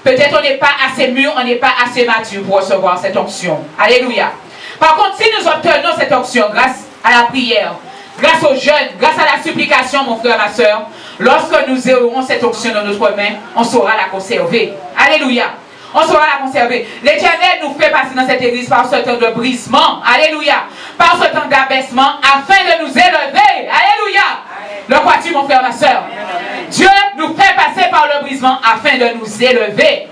Speaker 1: peut-être on n'est pas assez mûr, on n'est pas assez mature pour recevoir cette onction. Alléluia. Par contre, si nous obtenons cette onction grâce à la prière, grâce aux jeûnes, grâce à la supplication, mon frère, ma soeur, lorsque nous aurons cette onction dans notre main, on saura la conserver. Alléluia. On saura la conserver. L'Éternel nous fait passer dans cette église par ce temps de brisement. Alléluia. Par ce temps d'abaissement afin de nous élever. Alléluia. Le crois-tu, mon frère, ma soeur? Dieu nous fait passer par le brisement afin de nous élever.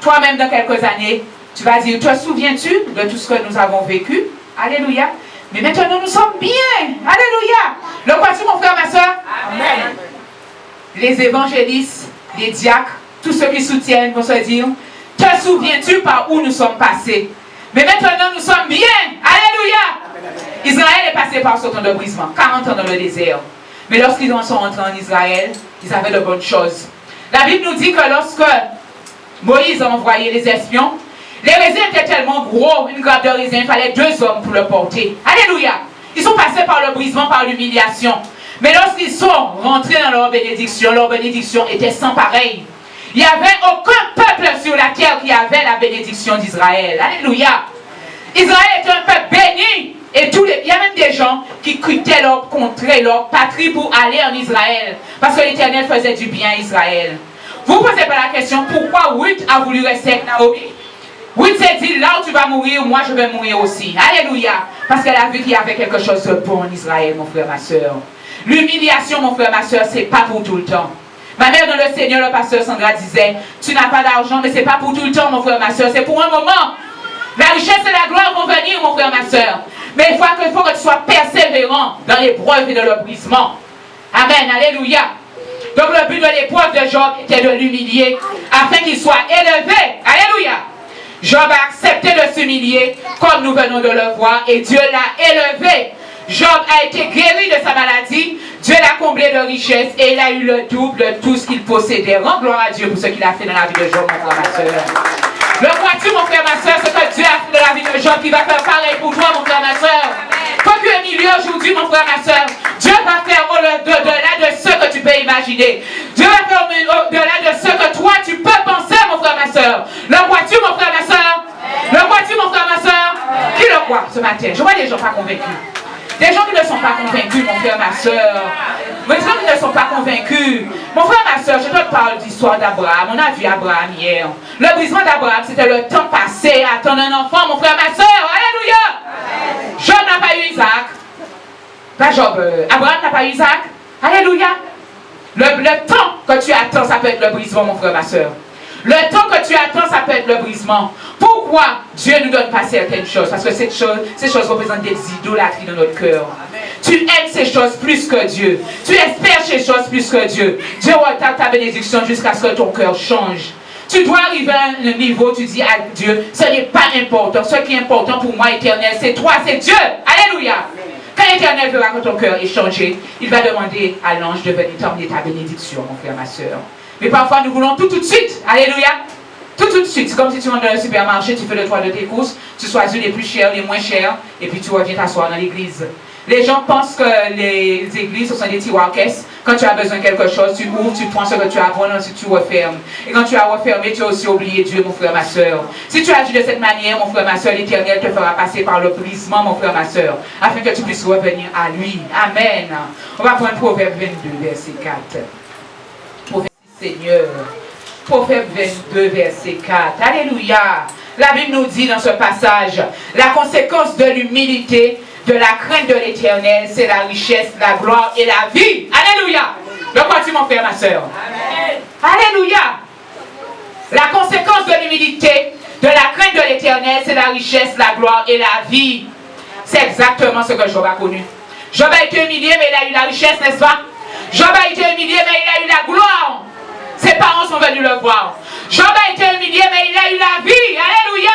Speaker 1: Toi-même, dans quelques années, tu vas dire, te souviens-tu de tout ce que nous avons vécu? Alléluia. Mais maintenant, nous sommes bien. Alléluia. Le crois-tu, mon frère, ma soeur? Amen. Les évangélistes, les diacres, tous ceux qui soutiennent vont se dire, te souviens-tu par où nous sommes passés? Mais maintenant, nous sommes bien. Alléluia. Israël est passé par ce temps de brisement, 40 ans dans le désert. Mais lorsqu'ils sont entrés en Israël, ils avaient de bonnes choses. La Bible nous dit que lorsque Moïse a envoyé les espions, les raisins étaient tellement gros, une grappe de raisin, il fallait 2 hommes pour le porter. Alléluia! Ils sont passés par le brisement, par l'humiliation. Mais lorsqu'ils sont rentrés dans leur bénédiction était sans pareil. Il n'y avait aucun peuple sur la terre qui avait la bénédiction d'Israël. Alléluia! Israël était un peuple béni. Et il y a même des gens qui quittaient leur contrée, leur patrie pour aller en Israël. Parce que l'Éternel faisait du bien à Israël. Vous ne posez pas la question pourquoi Ruth a voulu rester avec Naomi. Ruth s'est dit, là où tu vas mourir, moi je vais mourir aussi. Alléluia. Parce qu'elle a vu qu'il y avait quelque chose de bon en Israël, mon frère, ma soeur. L'humiliation, mon frère, ma soeur, c'est pas pour tout le temps. Ma mère dans le Seigneur, le pasteur Sandra disait, tu n'as pas d'argent, mais c'est pas pour tout le temps, mon frère, ma soeur, c'est pour un moment. La richesse et la gloire vont venir, mon frère, ma soeur. Mais il faut que tu sois persévérant dans l'épreuve et dans le brisement. Amen, alléluia. Donc le but de l'épreuve de Job était de l'humilier afin qu'il soit élevé. Alléluia. Job a accepté de s'humilier comme nous venons de le voir et Dieu l'a élevé. Job a été guéri de sa maladie, Dieu l'a comblé de richesses et il a eu le double de tout ce qu'il possédait. Rends gloire à Dieu pour ce qu'il a fait dans la vie de Job, mon frère, ma soeur. Le vois-tu, mon frère, ma soeur, ce que Dieu a fait dans la vie de Job, qui va faire pareil pour toi, mon frère, ma soeur. Toi qui es milieu aujourd'hui, mon frère, ma soeur, Dieu va faire au-delà de ce que tu peux imaginer. Dieu va faire au-delà de ce que toi tu peux penser, mon frère, ma soeur. Le vois-tu, mon frère, ma soeur? Le vois-tu, mon frère, ma soeur? Qui le voit ce matin? Je vois des gens pas convaincus. Des gens qui ne sont pas convaincus, mon frère, ma soeur. Des gens qui ne sont pas convaincus. Mon frère, ma soeur, je te parle d'histoire d'Abraham. On a vu Abraham hier. Le brisement d'Abraham, c'était le temps passé à attendre un enfant, mon frère, ma soeur. Alléluia. Job n'a pas eu Isaac. Pas Job. Abraham n'a pas eu Isaac. Alléluia. Le temps que tu attends, ça peut être le brisement, mon frère, ma soeur. Le temps que tu attends, ça peut être le brisement. Pourquoi Dieu ne nous donne pas certaines choses? Parce que ces choses représentent des idolâtries dans notre cœur. Tu aimes ces choses plus que Dieu. Tu espères ces choses plus que Dieu. Dieu retarde ta bénédiction jusqu'à ce que ton cœur change. Tu dois arriver à un niveau, tu dis à Dieu, ce n'est pas important. Ce qui est important pour moi, éternel, c'est toi, c'est Dieu. Alléluia. Quand l'Éternel verra que ton cœur est changé, il va demander à l'ange de venir t'emmener ta bénédiction, mon frère, ma soeur. Mais parfois, nous voulons tout de suite. Alléluia. Tout de suite. C'est comme si tu rentres dans le supermarché, tu fais le tour de tes courses, tu choisis les plus chers, les moins chers, et puis tu reviens t'asseoir dans l'église. Les gens pensent que les églises, ce sont des tiroirs caisses. Quand tu as besoin de quelque chose, tu ouvres, tu prends ce que tu as besoin, ensuite tu refermes. Et quand tu as refermé, tu as aussi oublié Dieu, mon frère, ma soeur. Si tu agis de cette manière, mon frère, ma soeur, l'Éternel te fera passer par le brisement, mon frère, ma soeur, afin que tu puisses revenir à lui. Amen. On va prendre Proverbe 22, verset 4. Proverbe Seigneur. Proverbe 22, verset 4. Alléluia. La Bible nous dit dans ce passage, la conséquence de l'humilité, de la crainte de l'Éternel, c'est la richesse, la gloire et la vie. Alléluia. Le crois-tu, mon frère, ma soeur? Amen. Alléluia. La conséquence de l'humilité, de la crainte de l'Éternel, c'est la richesse, la gloire et la vie. C'est exactement ce que Job a connu. Job a été humilié, mais il a eu la richesse, n'est-ce pas? Job a été humilié, mais il a eu la gloire. Ses parents sont venus le voir. Job a été humilié, mais il a eu la vie. Alléluia.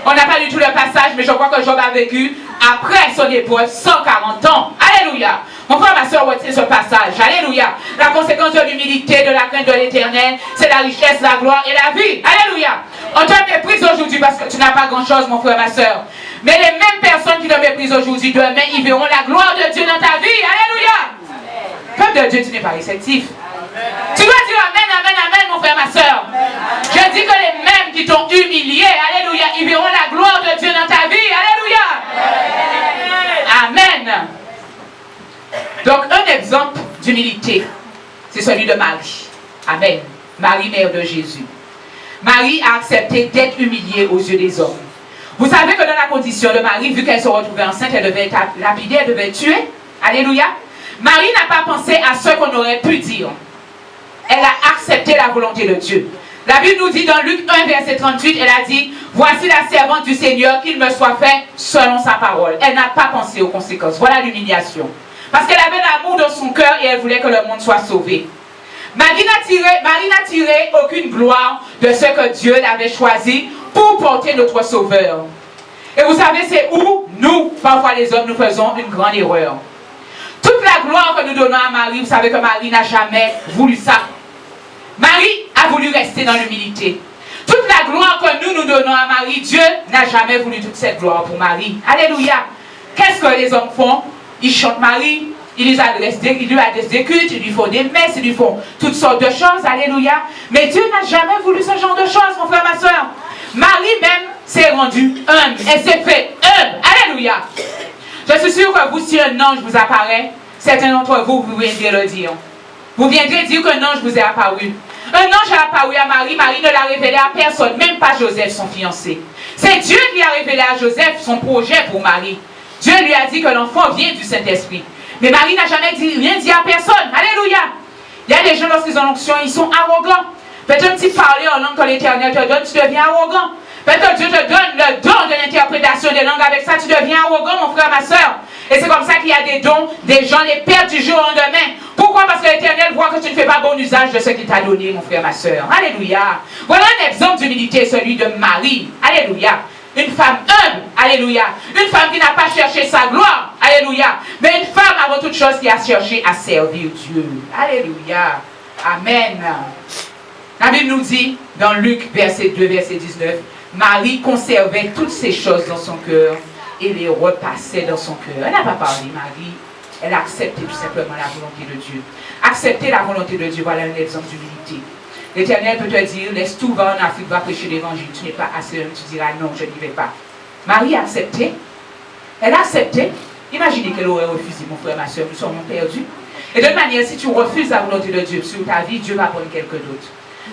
Speaker 1: On n'a pas du tout le passage, mais je crois que Job a vécu après son épreuve 140 ans. Alléluia. Mon frère, ma soeur, retenez ce passage. Alléluia. La conséquence de l'humilité, de la crainte de l'Éternel, c'est la richesse, la gloire et la vie. Alléluia. On te méprise aujourd'hui parce que tu n'as pas grand-chose, mon frère, ma soeur. Mais les mêmes personnes qui te méprisent aujourd'hui, demain, ils verront la gloire de Dieu dans ta vie. Alléluia. Peuple de Dieu, tu n'es pas réceptif. Tu dois dire amen, amen, amen, mon frère, ma soeur. Je dis que les mêmes qui t'ont humilié, alléluia, ils verront la gloire de Dieu dans ta vie. Alléluia. Amen. Donc, un exemple d'humilité, c'est celui de Marie. Amen. Marie, mère de Jésus. Marie a accepté d'être humiliée aux yeux des hommes. Vous savez que dans la condition de Marie, vu qu'elle se retrouvait enceinte, elle devait être lapidée, elle devait être tuée. Alléluia. Marie n'a pas pensé à ce qu'on aurait pu dire. Elle a accepté la volonté de Dieu. La Bible nous dit dans Luc 1, verset 38, elle a dit, voici la servante du Seigneur, qu'il me soit fait selon sa parole. Elle n'a pas pensé aux conséquences. Voilà l'humiliation. Parce qu'elle avait l'amour dans son cœur et elle voulait que le monde soit sauvé. Marie n'a tiré aucune gloire de ce que Dieu l'avait choisi pour porter notre Sauveur. Et vous savez, c'est où nous, parfois les hommes, nous faisons une grande erreur. Toute la gloire que nous donnons à Marie, vous savez que Marie n'a jamais voulu ça. Marie a voulu rester dans l'humilité. Toute la gloire que nous donnons à Marie, Dieu n'a jamais voulu toute cette gloire pour Marie. Alléluia. Qu'est-ce que les hommes font? Ils chantent Marie, ils lui adressent des cultes, ils lui font des messes, ils lui font toutes sortes de choses. Alléluia. Mais Dieu n'a jamais voulu ce genre de choses, mon frère, ma soeur. Marie même s'est rendue humble. Elle s'est fait humble. Alléluia. Je suis sûr que vous, si un ange vous apparaît, certains d'entre vous, vous viendrez le dire. Vous viendrez dire qu'un ange vous est apparu. Un ange a apparu à Marie. Marie ne l'a révélé à personne, même pas Joseph, son fiancé. C'est Dieu qui a révélé à Joseph son projet pour Marie. Dieu lui a dit que l'enfant vient du Saint-Esprit. Mais Marie n'a jamais rien dit à personne. Alléluia. Il y a des gens, lorsqu'ils ont l'onction, ils sont arrogants. Peut-être un petit parler en langue que l'Éternel te donne, tu deviens arrogant. Peut-être Dieu te donne le don de l'interprétation des langues. Avec ça, tu deviens arrogant, mon frère, ma soeur. Et c'est comme ça qu'il y a des dons, des gens les perdent du jour au lendemain. Pourquoi? Parce que l'Éternel voit que tu ne fais pas bon usage de ce qu'il t'a donné, mon frère, ma soeur. Alléluia. Voilà un exemple d'humilité, celui de Marie. Alléluia. Une femme humble. Alléluia. Une femme qui n'a pas cherché sa gloire. Alléluia. Mais une femme, avant toute chose, qui a cherché à servir Dieu. Alléluia. Amen. La Bible nous dit, dans Luc, verset 2, verset 19, Marie conservait toutes ces choses dans son cœur et les repassait dans son cœur. Elle n'a pas parlé, Marie. Elle a accepté tout simplement la volonté de Dieu. Accepter la volonté de Dieu, voilà un exemple d'humilité. L'Éternel peut te dire, laisse tout, va en Afrique, va prêcher l'évangile. Tu n'es pas assez homme, tu diras non, je n'y vais pas. Marie a accepté. Elle a accepté. Imaginez qu'elle aurait refusé, mon frère, ma soeur, nous sommes perdus. Et de toute manière, si tu refuses la volonté de Dieu sur ta vie, Dieu va prendre quelqu'un d'autre.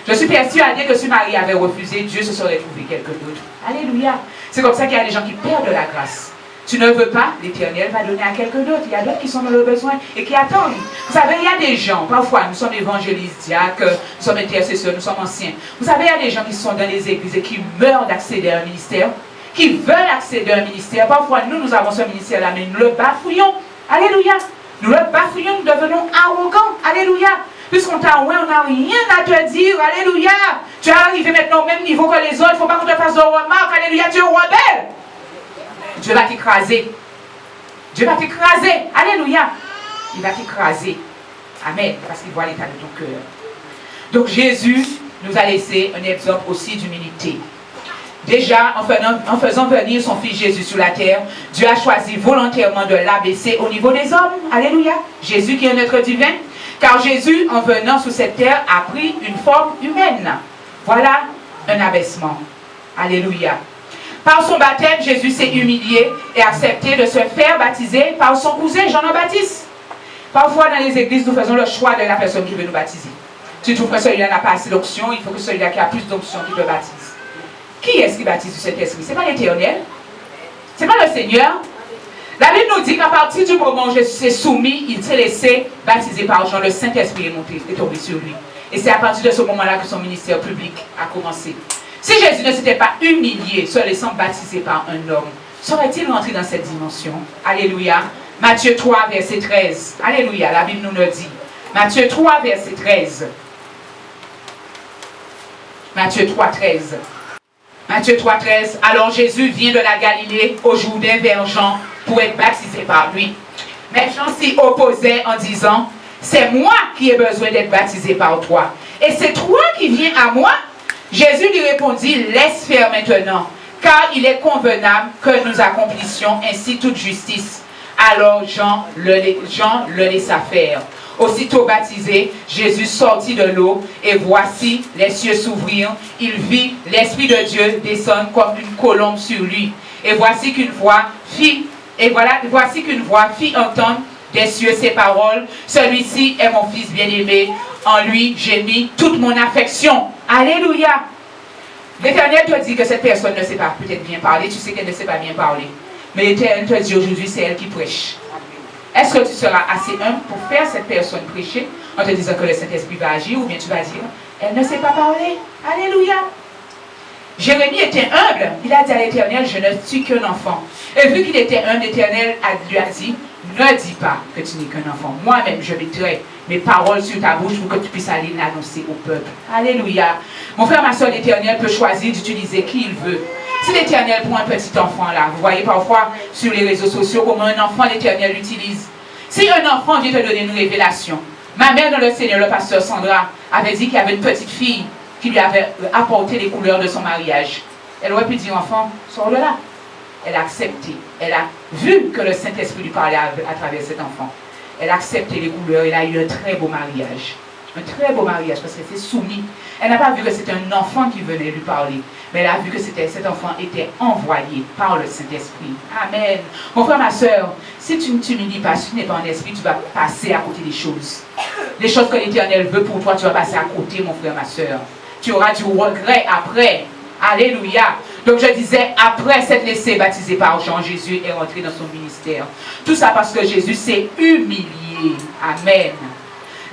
Speaker 1: Je suis persuadée que si Marie avait refusé, Dieu se serait trouvé quelqu'un d'autre. Alléluia. C'est comme ça qu'il y a des gens qui perdent la grâce. Tu ne veux pas, l'Éternel va donner à quelqu'un d'autre. Il y a d'autres qui sont dans le besoin et qui attendent. Vous savez, il y a des gens, parfois nous sommes évangélistes, diacres, nous sommes intercesseurs, nous sommes anciens. Vous savez, il y a des gens qui sont dans les églises et qui meurent d'accéder à un ministère, qui veulent accéder à un ministère. Parfois, nous avons ce ministère-là, mais nous le bafouillons. Alléluia. Nous le bafouillons, nous devenons arrogants. Alléluia. Puisqu'on t'a oué, on n'a rien à te dire. Alléluia. Tu es arrivé maintenant au même niveau que les autres. Il ne faut pas qu'on te fasse de remarques. Alléluia. Tu es rebelle. Dieu va t'écraser. Dieu va t'écraser. Alléluia. Il va t'écraser. Amen. Parce qu'il voit l'état de ton cœur. Donc Jésus nous a laissé un exemple aussi d'humilité. Déjà, en faisant venir son fils Jésus sur la terre, Dieu a choisi volontairement de l'abaisser au niveau des hommes. Alléluia. Jésus qui est un être divin. Car Jésus, en venant sur cette terre, a pris une forme humaine. Voilà un abaissement. Alléluia. Par son baptême, Jésus s'est humilié et accepté de se faire baptiser par son cousin Jean-Baptiste. Parfois, dans les églises, nous faisons le choix de la personne qui veut nous baptiser. Tu trouves que celui-là n'a pas assez d'onction, il faut que celui-là qui a plus d'onction qui te baptise. Qui est-ce qui baptise du Saint-Esprit? Ce n'est pas l'Éternel. Ce n'est pas le Seigneur. La Bible nous dit qu'à partir du moment où Jésus s'est soumis, il s'est laissé baptiser par Jean, le Saint-Esprit est tombé sur lui. Et c'est à partir de ce moment-là que son ministère public a commencé. Si Jésus ne s'était pas humilié, se laissant baptiser par un homme, serait-il rentré dans cette dimension? Alléluia. Matthieu 3, verset 13. Alléluia, la Bible nous le dit. Matthieu 3, verset 13. Matthieu 3, 13. Matthieu 3, 13. Alors Jésus vient de la Galilée au Jourdain vers Jean pour être baptisé par lui. Mais Jean s'y opposait en disant, c'est moi qui ai besoin d'être baptisé par toi. Et c'est toi qui viens à moi? Jésus lui répondit, laisse faire maintenant, car il est convenable que nous accomplissions ainsi toute justice. Alors Jean le laissa faire. Aussitôt baptisé, Jésus sortit de l'eau et voici les cieux s'ouvrirent. Il vit l'Esprit de Dieu descendre comme une colombe sur lui. Et voici qu'une voix fit entendre des cieux ces paroles. Celui-ci est mon fils bien-aimé. En lui, j'ai mis toute mon affection. Alléluia. L'Éternel te dit que cette personne ne sait pas peut-être bien parler. Tu sais qu'elle ne sait pas bien parler. Mais l'Éternel te dit aujourd'hui, c'est elle qui prêche. Est-ce que tu seras assez humble pour faire cette personne prêcher en te disant que le Saint-Esprit va agir, ou bien tu vas dire, elle ne sait pas parler. Alléluia. Jérémie était humble. Il a dit à l'Éternel, je ne suis qu'un enfant. Et vu qu'il était humble, l'Éternel lui a dit, ne dis pas que tu n'es qu'un enfant. Moi-même, je mettrai mes paroles sur ta bouche pour que tu puisses aller l'annoncer au peuple. Alléluia. Mon frère, ma soeur, l'Éternel peut choisir d'utiliser qui il veut. Si l'Éternel prend un petit enfant là, vous voyez parfois sur les réseaux sociaux comment un enfant l'Éternel l'utilise. Si un enfant vient te donner une révélation, Ma mère dans le Seigneur, le pasteur Sandra, avait dit qu'il y avait une petite fille qui lui avait apporté les couleurs de son mariage. Elle aurait pu dire, enfant, sors de là. Elle a accepté. Elle a vu que le Saint-Esprit lui parlait à travers cet enfant. Elle a accepté les couleurs. Elle a eu un très beau mariage. Un très beau mariage parce qu'elle s'est soumise. Elle n'a pas vu que c'était un enfant qui venait lui parler. Mais elle a vu que cet enfant était envoyé par le Saint-Esprit. Amen. Mon frère, ma soeur, si tu ne t'humilies pas, si tu n'es pas en esprit, tu vas passer à côté des choses. Les choses que l'Éternel veut pour toi, tu vas passer à côté, mon frère, ma soeur. Tu auras du regret après. Alléluia. Donc je disais, après s'être laissé baptiser par Jean, Jésus est rentré dans son ministère. Tout ça parce que Jésus s'est humilié. Amen.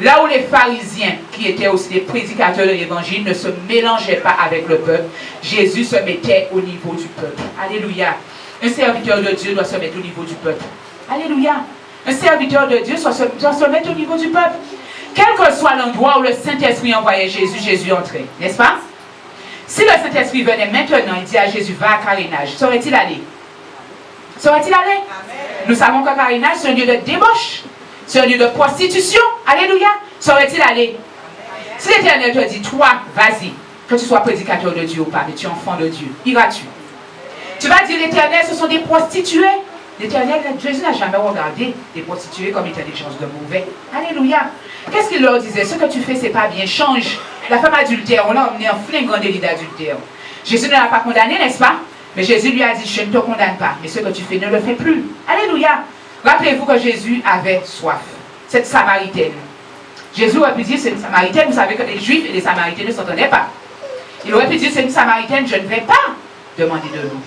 Speaker 1: Là où les pharisiens, qui étaient aussi des prédicateurs de l'évangile, ne se mélangeaient pas avec le peuple, Jésus se mettait au niveau du peuple. Alléluia. Un serviteur de Dieu doit se mettre au niveau du peuple. Alléluia. Un serviteur de Dieu doit se mettre au niveau du peuple. Quel que soit l'endroit où le Saint-Esprit envoyait Jésus, Jésus entrait. N'est-ce pas? Si le Saint-Esprit venait maintenant, il dit à Jésus, va à Carénage, saurait-il aller? Saurait-il aller? Amen. Nous savons que Carénage, c'est un lieu de débauche. C'est un lieu de prostitution. Alléluia. Saurait-il aller? Amen. Si l'Éternel te dit, toi, vas-y, que tu sois prédicateur de Dieu ou pas, mais tu es enfant de Dieu, iras-tu? Tu vas dire, l'Éternel, ce sont des prostituées. L'Éternel, Jésus n'a jamais regardé des prostituées comme étant des choses de mauvais. Alléluia. Qu'est-ce qu'il leur disait? Ce que tu fais, c'est pas bien. Change. La femme adultère, on l'a emmenée en flagrant délit d'adultère. Jésus ne l'a pas condamné, n'est-ce pas? Mais Jésus lui a dit, je ne te condamne pas, mais ce que tu fais, ne le fais plus. Alléluia. Rappelez-vous que Jésus avait soif. Cette Samaritaine. Jésus aurait pu dire, c'est une Samaritaine. Vous savez que les Juifs et les Samaritains ne s'entendaient pas. Il aurait pu dire, c'est une Samaritaine, je ne vais pas demander de l'eau.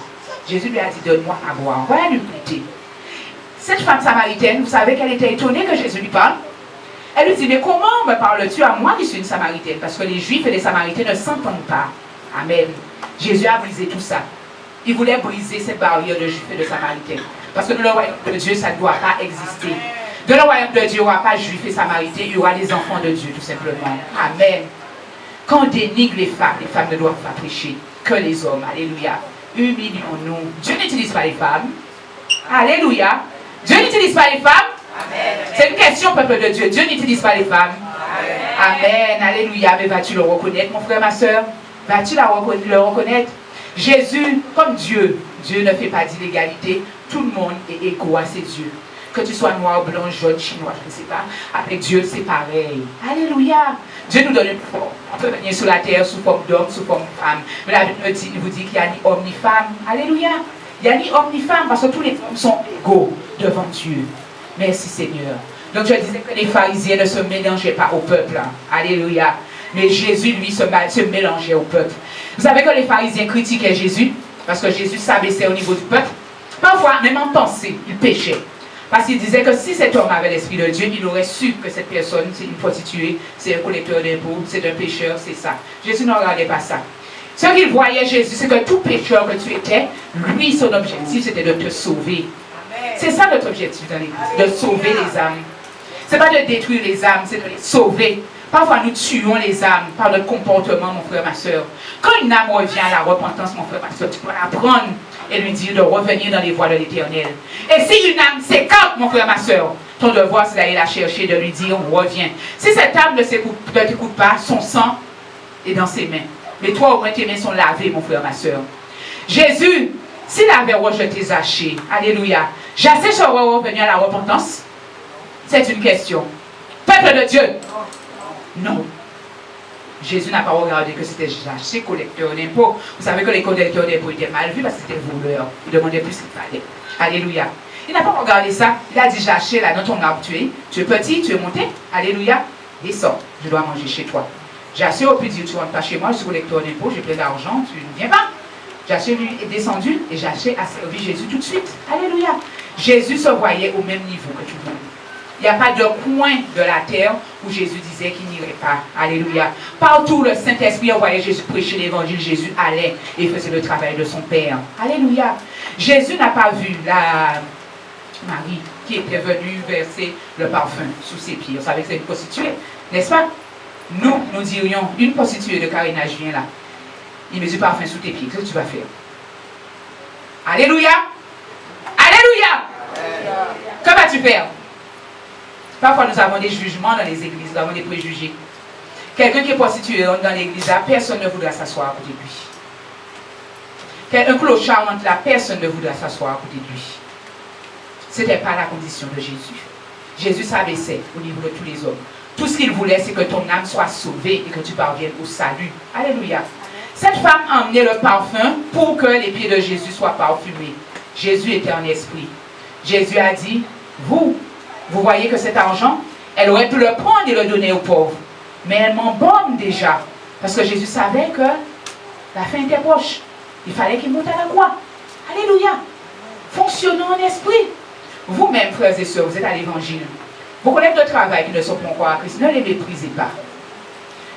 Speaker 1: Jésus lui a dit, donne-moi à boire. Voilà l'humilité. Cette femme Samaritaine, vous savez qu'elle était étonnée que Jésus lui parle. Elle lui dit, mais comment me parles-tu à moi qui suis une Samaritaine? Parce que les Juifs et les Samaritains ne s'entendent pas. Amen. Jésus a brisé tout ça. Il voulait briser cette barrière de Juifs et de Samaritains. Parce que dans le royaume de Dieu, ça ne doit pas exister. Dans le royaume de Dieu, il n'y aura pas Juifs et Samaritains, il y aura les enfants de Dieu, tout simplement. Amen. Quand on dénigre les femmes ne doivent pas prêcher que les hommes. Alléluia. Humilions-nous. Dieu n'utilise pas les femmes. Alléluia. Dieu n'utilise pas les femmes. Amen. C'est une question, peuple de Dieu. Dieu n'utilise pas les femmes. Amen. Amen. Alléluia. Mais vas-tu le reconnaître, mon frère, ma soeur? Vas-tu le reconnaître? Jésus, comme Dieu, Dieu ne fait pas d'inégalité. Tout le monde est égaux à ses yeux. Que tu sois noir, blanc, jaune, chinois, je ne sais pas. Avec Dieu, c'est pareil. Alléluia. Dieu nous donne une forme. On peut venir sur la terre sous forme d'homme, sous forme de femme. Mais la Bible vous dit qu'il n'y a ni homme ni femme. Alléluia. Il n'y a ni homme ni femme parce que tous les hommes sont égaux devant Dieu. Merci Seigneur. Donc je disais que les pharisiens ne se mélangeaient pas au peuple. Alléluia. Mais Jésus, lui, se mélangeait au peuple. Vous savez que les pharisiens critiquaient Jésus parce que Jésus s'abaissait au niveau du peuple. Parfois, même en pensée, il péchait. Parce qu'il disait que si cet homme avait l'Esprit de Dieu, il aurait su que cette personne, c'est une prostituée, c'est un collecteur d'impôts, c'est un pécheur, c'est ça. Jésus ne regardait pas ça. Ce qu'il voyait Jésus, c'est que tout pécheur que tu étais, lui, son objectif, c'était de te sauver. C'est ça notre objectif dans l'Église, de sauver les âmes. Ce n'est pas de détruire les âmes, c'est de les sauver. Parfois, nous tuons les âmes par notre comportement, mon frère, ma soeur. Quand une âme revient à la repentance, mon frère, ma soeur, tu peux l'apprendre et lui dire de revenir dans les voies de l'Éternel. Et si une âme s'écarte, mon frère, ma soeur, ton devoir, c'est d'aller la chercher, de lui dire, reviens. Si cette âme ne t'écoute pas, son sang est dans ses mains. Mais toi, au moins, tes mains sont lavées, mon frère, ma soeur. Jésus, s'il avait rejeté Zachée, alléluia, Zachée serait revenu à la repentance? C'est une question. Peuple de Dieu. Non. Jésus n'a pas regardé que c'était Zachée, collecteur d'impôts. Vous savez que les collecteurs d'impôts étaient mal vus parce que c'était voleurs. Ils demandaient plus ce qu'il fallait. Alléluia. Il n'a pas regardé ça. Il a dit, Zachée, là, dans ton arbre, tu es petit, tu es monté. Alléluia. Descends, je dois manger chez toi. Zachée aurait pu dire, tu ne rentres pas chez moi, je suis collecteur d'impôts, j'ai plein d'argent, tu ne viens pas. Zachée lui est descendu et Zachée a servi Jésus tout de suite. Alléluia. Jésus se voyait au même niveau que tout le monde. Il n'y a pas de coin de la terre où Jésus disait qu'il n'irait pas. Alléluia. Partout le Saint-Esprit envoyait Jésus prêcher l'évangile. Jésus allait et faisait le travail de son Père. Alléluia. Jésus n'a pas vu la Marie qui était venue verser le parfum sous ses pieds. Vous savez que c'est une prostituée, n'est-ce pas? Nous dirions, une prostituée de carénage vient là. Il met du parfum sous tes pieds. Qu'est-ce que tu vas faire? Alléluia. Alléluia. Que vas-tu faire? Parfois, nous avons des jugements dans les églises, nous avons des préjugés. Quelqu'un qui est prostitué dans l'église, là, personne ne voudra s'asseoir à côté de lui. Un clochard entre là, personne ne voudra s'asseoir à côté de lui. Ce n'était pas la condition de Jésus. Jésus s'abaissait au niveau de tous les hommes. Tout ce qu'il voulait, c'est que ton âme soit sauvée et que tu parviennes au salut. Alléluia. Cette femme a emmené le parfum pour que les pieds de Jésus soient parfumés. Jésus était en esprit. Jésus a dit, vous voyez que cet argent, elle aurait pu le prendre et le donner aux pauvres. Mais elle m'embaume déjà. Parce que Jésus savait que la fin était proche. Il fallait qu'il monte à la croix. Alléluia. Fonctionnons en esprit. Vous-même, frères et sœurs, vous êtes à l'évangile. Vos collègues de travail qui ne sont pas encore à Christ, ne les méprisez pas.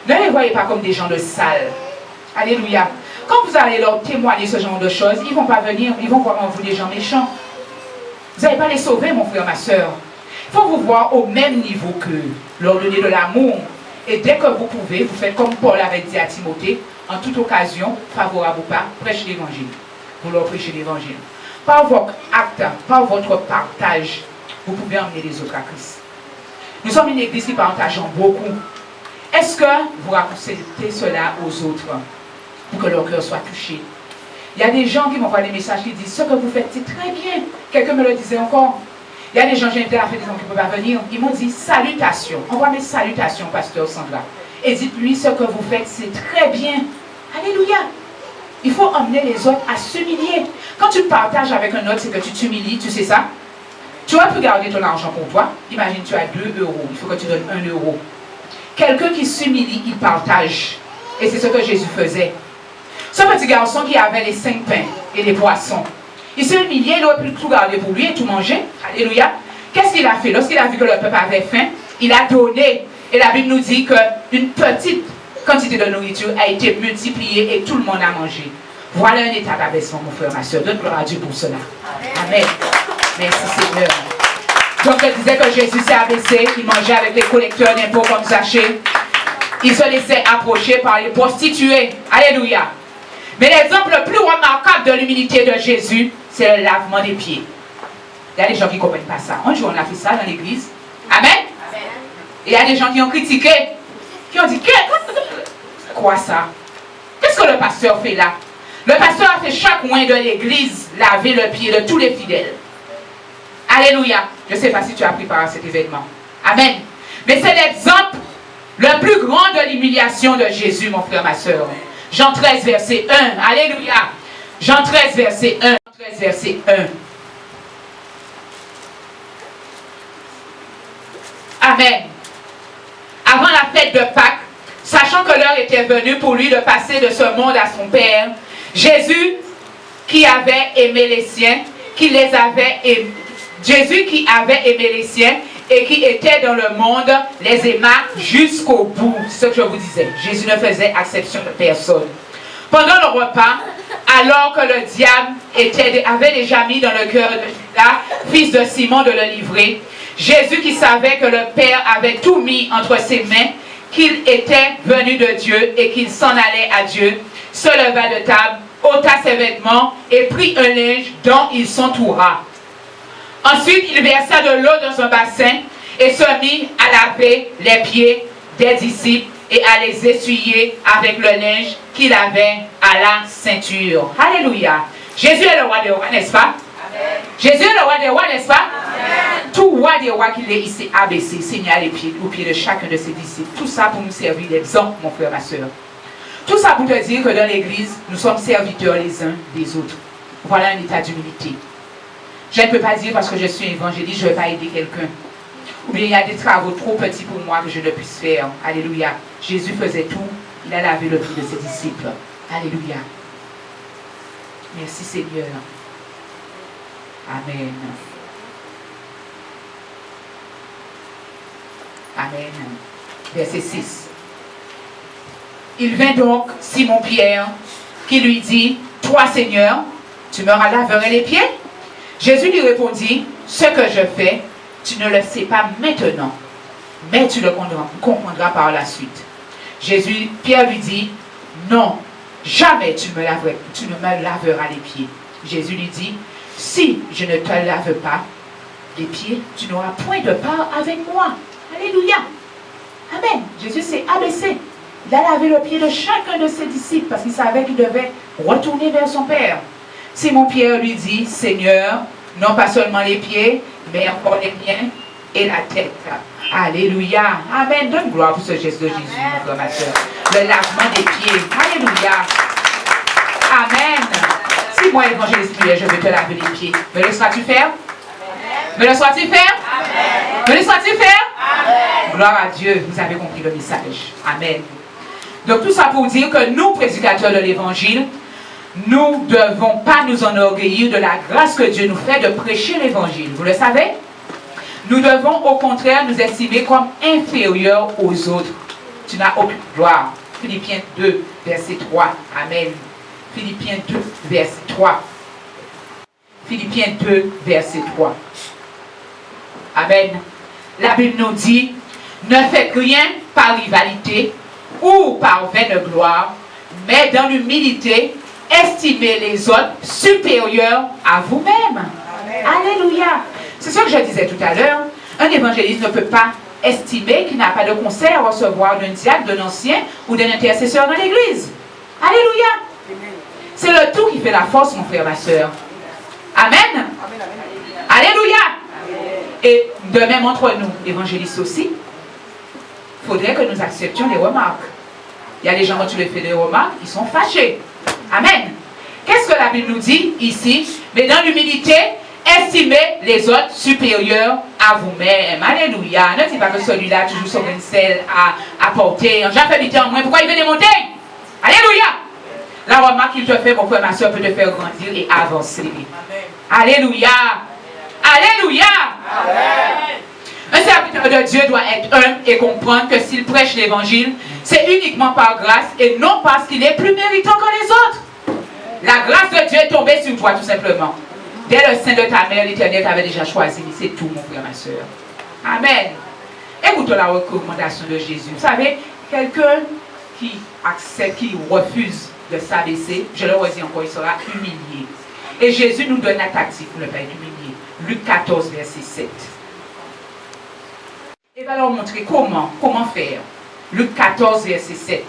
Speaker 1: Ne les voyez pas comme des gens de salle. Alléluia. Quand vous allez leur témoigner ce genre de choses, ils ne vont pas venir, ils vont voir en vous des gens méchants. Vous n'allez pas les sauver, mon frère, ma soeur. Il faut vous voir au même niveau qu'eux, leur donner de l'amour. Et dès que vous pouvez, vous faites comme Paul avait dit à Timothée, en toute occasion, favorable ou pas, prêchez l'évangile. Vous leur prêchez l'évangile. Par votre acte, par votre partage, vous pouvez emmener les autres à Christ. Nous sommes une église qui partage beaucoup. Est-ce que vous racontez cela aux autres pour que leur cœur soit touché? Il y a des gens qui m'envoient des messages qui disent ce que vous faites, c'est très bien. Quelqu'un me le disait encore. Il y a des gens, j'ai invité à faire des gens qui ne peuvent pas venir. Ils m'ont dit salutations. Envoie mes salutations, pasteur Sandra. Et dites-lui ce que vous faites, c'est très bien. Alléluia. Il faut emmener les autres à s'humilier. Quand tu partages avec un autre, c'est que tu t'humilies, tu sais ça? Tu vas plus garder ton argent pour toi. Imagine, tu as 2 euros. Il faut que tu donnes 1 euro. Quelqu'un qui s'humilie, il partage. Et c'est ce que Jésus faisait. Ce petit garçon qui avait les 5 pains et les poissons, il s'est humilié, il aurait pu tout garder pour lui et tout manger. Alléluia. Qu'est-ce qu'il a fait? Lorsqu'il a vu que le peuple avait faim, il a donné. Et la Bible nous dit qu'une petite quantité de nourriture a été multipliée et tout le monde a mangé. Voilà un état d'abaissement, mon frère, ma soeur. Donne gloire à Dieu pour cela. Amen. Merci Seigneur. Donc je disais que Jésus s'est abaissé, il mangeait avec les collecteurs d'impôts comme Zachée. Il se laissait approcher par les prostituées. Alléluia. Mais l'exemple le plus remarquable de l'humilité de Jésus, c'est le lavement des pieds. Il y a des gens qui ne comprennent pas ça. Un jour, on a fait ça dans l'église. Amen. Amen. Et il y a des gens qui ont critiqué, qui ont dit, c'est quoi ça? Qu'est-ce que le pasteur fait là? Le pasteur a fait chaque mois de l'église laver le pied de tous les fidèles. Alléluia. Je ne sais pas si tu as pris part à cet événement. Amen. Mais c'est l'exemple le plus grand de l'humiliation de Jésus, mon frère, ma soeur. Jean 13, verset 1. Alléluia. Jean 13, verset 1. Jean 13, verset 1. Amen. Avant la fête de Pâques, sachant que l'heure était venue pour lui de passer de ce monde à son Père, Jésus qui avait aimé les siens, Jésus qui avait aimé les siens et qui était dans le monde, les aima jusqu'au bout. C'est ce que je vous disais. Jésus ne faisait exception de personne. Pendant le repas, alors que le diable avait déjà mis dans le cœur de Judas, fils de Simon, de le livrer, Jésus qui savait que le Père avait tout mis entre ses mains, qu'il était venu de Dieu et qu'il s'en allait à Dieu, se leva de table, ôta ses vêtements et prit un linge dont il s'entoura. Ensuite, il versa de l'eau dans un bassin et se mit à laver les pieds des disciples et à les essuyer avec le linge qu'il avait à la ceinture. Alléluia. Jésus est le roi des rois, n'est-ce pas? Amen. Jésus est le roi des rois, n'est-ce pas? Amen. Tout roi des rois qu'il est, il s'est abaissé, saigné les pieds, aux pieds de chacun de ses disciples. Tout ça pour nous servir d'exemple, mon frère, ma soeur. Tout ça pour te dire que dans l'église, nous sommes serviteurs les uns des autres. Voilà un état d'humilité. Je ne peux pas dire parce que je suis évangéliste, je ne vais pas aider quelqu'un. Ou bien il y a des travaux trop petits pour moi que je ne puisse faire. Alléluia. Jésus faisait tout. Il a lavé le pied de ses disciples. Alléluia. Merci Seigneur. Amen. Amen. Verset 6. Il vint donc Simon-Pierre qui lui dit, toi Seigneur, tu me laverais les pieds? Jésus lui répondit, ce que je fais, tu ne le sais pas maintenant, mais tu le comprendras par la suite. Pierre lui dit, non, jamais tu ne me laveras les pieds. Jésus lui dit, si je ne te lave pas, les pieds, tu n'auras point de part avec moi. Alléluia. Amen. Jésus s'est abaissé. Il a lavé le pied de chacun de ses disciples parce qu'il savait qu'il devait retourner vers son Père. Simon-Pierre lui dit, Seigneur, non pas seulement les pieds, mais encore les pieds et la tête. Alléluia. Amen. Donne gloire pour ce geste de Jésus, mon frère, ma soeur. Le lavement des pieds. Alléluia. Amen. Si moi, évangéliste, je vais te laver les pieds, me laisseras-tu faire? Me laisseras-tu faire? Me laisseras-tu faire? Amen. Gloire à Dieu. Vous avez compris le message. Amen. Donc tout ça pour dire que nous, prédicateurs de l'évangile, nous ne devons pas nous enorgueillir de la grâce que Dieu nous fait de prêcher l'évangile. Vous le savez? Nous devons au contraire nous estimer comme inférieurs aux autres. Tu n'as aucune gloire. Philippiens 2, verset 3. Amen. Philippiens 2, verset 3. Philippiens 2, verset 3. Amen. La Bible nous dit, ne faites rien par rivalité ou par vaine gloire, mais dans l'humilité, estimez les autres supérieurs à vous-même. Alléluia. C'est ce que je disais tout à l'heure. Un évangéliste ne peut pas estimer qu'il n'a pas de conseil à recevoir d'un diacre, d'un ancien ou d'un intercesseur dans l'église. Alléluia. C'est le tout qui fait la force, mon frère, ma soeur. Amen. Alléluia. Et de même entre nous, évangélistes aussi, il faudrait que nous acceptions les remarques. Il y a des gens, quand tu les fais des remarques, ils sont fâchés. Amen. Qu'est-ce que la Bible nous dit ici? Mais dans l'humilité, estimez les autres supérieurs à vous-même. Alléluia. Ne dis pas que celui-là, toujours son une selle à porter. J'en fais habiter en moins. Pourquoi il veut démonter? Alléluia. La remarque qu'il te fait, mon frère, ma soeur, peut te faire grandir et avancer. Amen. Alléluia. Alléluia. Amen. Un serviteur de Dieu doit être humble et comprendre que s'il prêche l'évangile, c'est uniquement par grâce et non parce qu'il est plus méritant que les autres. La grâce de Dieu est tombée sur toi tout simplement. Dès le sein de ta mère, l'Éternel t'avait déjà choisi. C'est tout, mon frère, ma soeur. Amen. Écoutons la recommandation de Jésus. Vous savez, quelqu'un qui accepte, qui refuse de s'abaisser, je le redis encore, il sera humilié. Et Jésus nous donne la tactique pour ne pas être humilié. Luc 14, verset 7. Et va leur montrer comment faire. Luc 14, verset 7.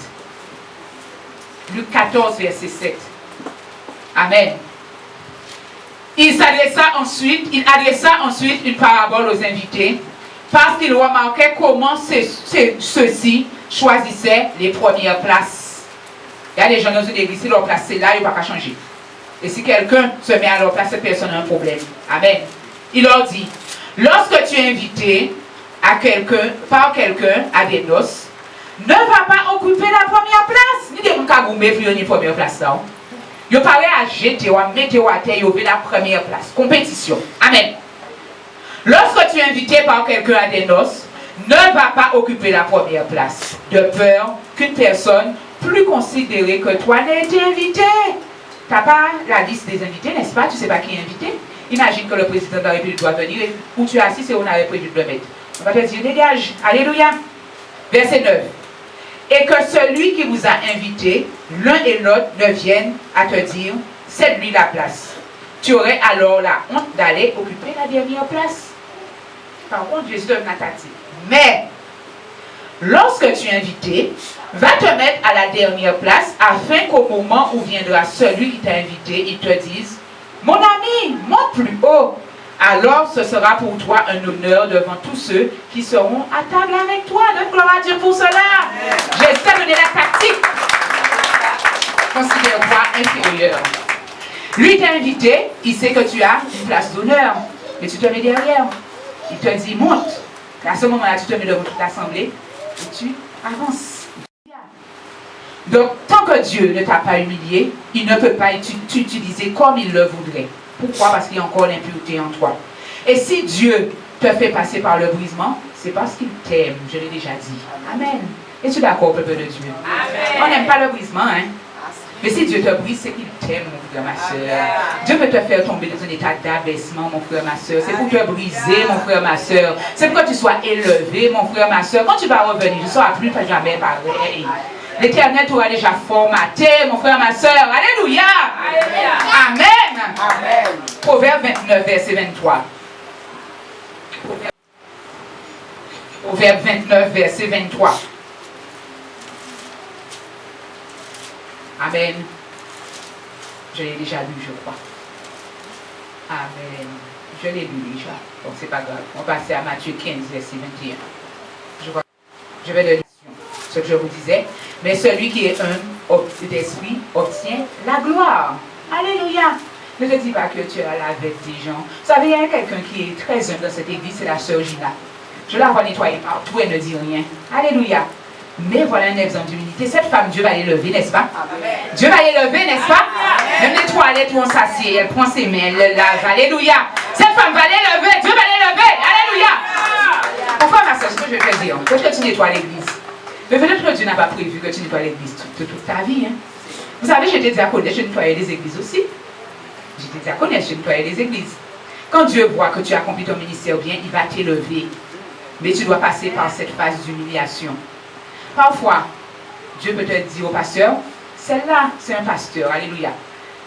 Speaker 1: Luc 14, verset 7. Amen. Il adressa ensuite une parabole aux invités parce qu'il remarquait comment ceux-ci choisissaient les premières places. Il y a des gens dans une église, si leur place c'est là, ils ne vont pas changer. Et si quelqu'un se met à leur place, cette personne a un problème. Amen. Il leur dit, lorsque tu es invité par quelqu'un à des noces, ne va pas occuper la première place. Ni de mon cagoumé puis une première place là. Vous parlez à jeter ou à mettre à terre, vous la première place. Compétition. Amen. Lorsque tu es invité par quelqu'un à des noces, ne va pas occuper la première place, de peur qu'une personne plus considérée que toi n'ait été invitée. Tu n'as pas la liste des invités, n'est-ce pas? Tu ne sais pas qui est invité. Imagine que le président de la République doit venir et où tu es assis, c'est où on avait prévu de le mettre. On va te dire, dégage. Alléluia. Verset 9. Et que celui qui vous a invité, l'un et l'autre, ne viennent à te dire, cède-lui la place. Tu aurais alors la honte d'aller occuper la dernière place. Par contre, Jésus donne la tactique. Mais, lorsque tu es invité, va te mettre à la dernière place afin qu'au moment où viendra celui qui t'a invité, il te dise, mon ami, monte plus haut. Alors ce sera pour toi un honneur devant tous ceux qui seront à table avec toi. Donne gloire à Dieu pour cela. Jésus t'a donné la tactique. Considère-toi inférieur. Lui t'a invité, il sait que tu as une place d'honneur, mais tu te mets derrière. Il te dit monte. Et à ce moment-là, tu te mets devant toute l'assemblée et tu avances. Donc, tant que Dieu ne t'a pas humilié, il ne peut pas t'utiliser comme il le voudrait. Pourquoi? Parce qu'il y a encore l'impureté en toi. Et si Dieu te fait passer par le brisement, c'est parce qu'il t'aime, je l'ai déjà dit. Amen. Es-tu d'accord, peuple de Dieu? Amen. On n'aime pas le brisement, hein? Mais si Dieu te brise, c'est qu'il t'aime, mon frère, ma soeur. Dieu peut te faire tomber dans un état d'abaissement, mon frère, ma soeur. C'est pour te briser, mon frère, ma soeur. C'est pour que tu sois élevé, mon frère, ma soeur. Quand tu vas revenir, tu ne seras plus jamais pareil. L'Éternel t'aura déjà formaté, mon frère, ma soeur. Alléluia. Amen. Amen. Proverbe 29, verset 23. Proverbe 29, verset 23. Amen. Je l'ai déjà lu, je crois. Amen. Je l'ai lu déjà. Donc, c'est pas grave. On va passer à Matthieu 15, verset 21. Je vais le lire. Ce que je vous disais. Mais celui qui est humble d'esprit obtient la gloire. Alléluia. Ne te dis pas que tu es là avec des gens. Vous savez, il y a quelqu'un qui est très humble dans cette église, c'est la sœur Gina. Je la vois nettoyer partout, elle ne dit rien. Alléluia. Mais voilà un exemple d'humilité. Cette femme, Dieu va l'élever, n'est-ce pas? Amen. Dieu va l'élever, n'est-ce pas? Amen. Même les toilettes où on s'assied, elle prend ses mains, elle le lave. Alléluia. Cette femme va l'élever, Dieu va l'élever. Alléluia. Pourquoi, ma soeur, ce que je vais te dire, faut que tu nettoies l'église. Mais peut-être que Dieu n'a pas prévu que tu nettoies l'église toute ta vie. Hein? Vous savez, j'étais diaconesse, je nettoyais les églises aussi. J'étais diaconesse, je nettoyais les églises. Quand Dieu voit que tu accomplis ton ministère bien, il va t'élever. Mais tu dois passer par cette phase d'humiliation. Parfois, Dieu peut te dire au pasteur, celle-là, c'est un pasteur, alléluia.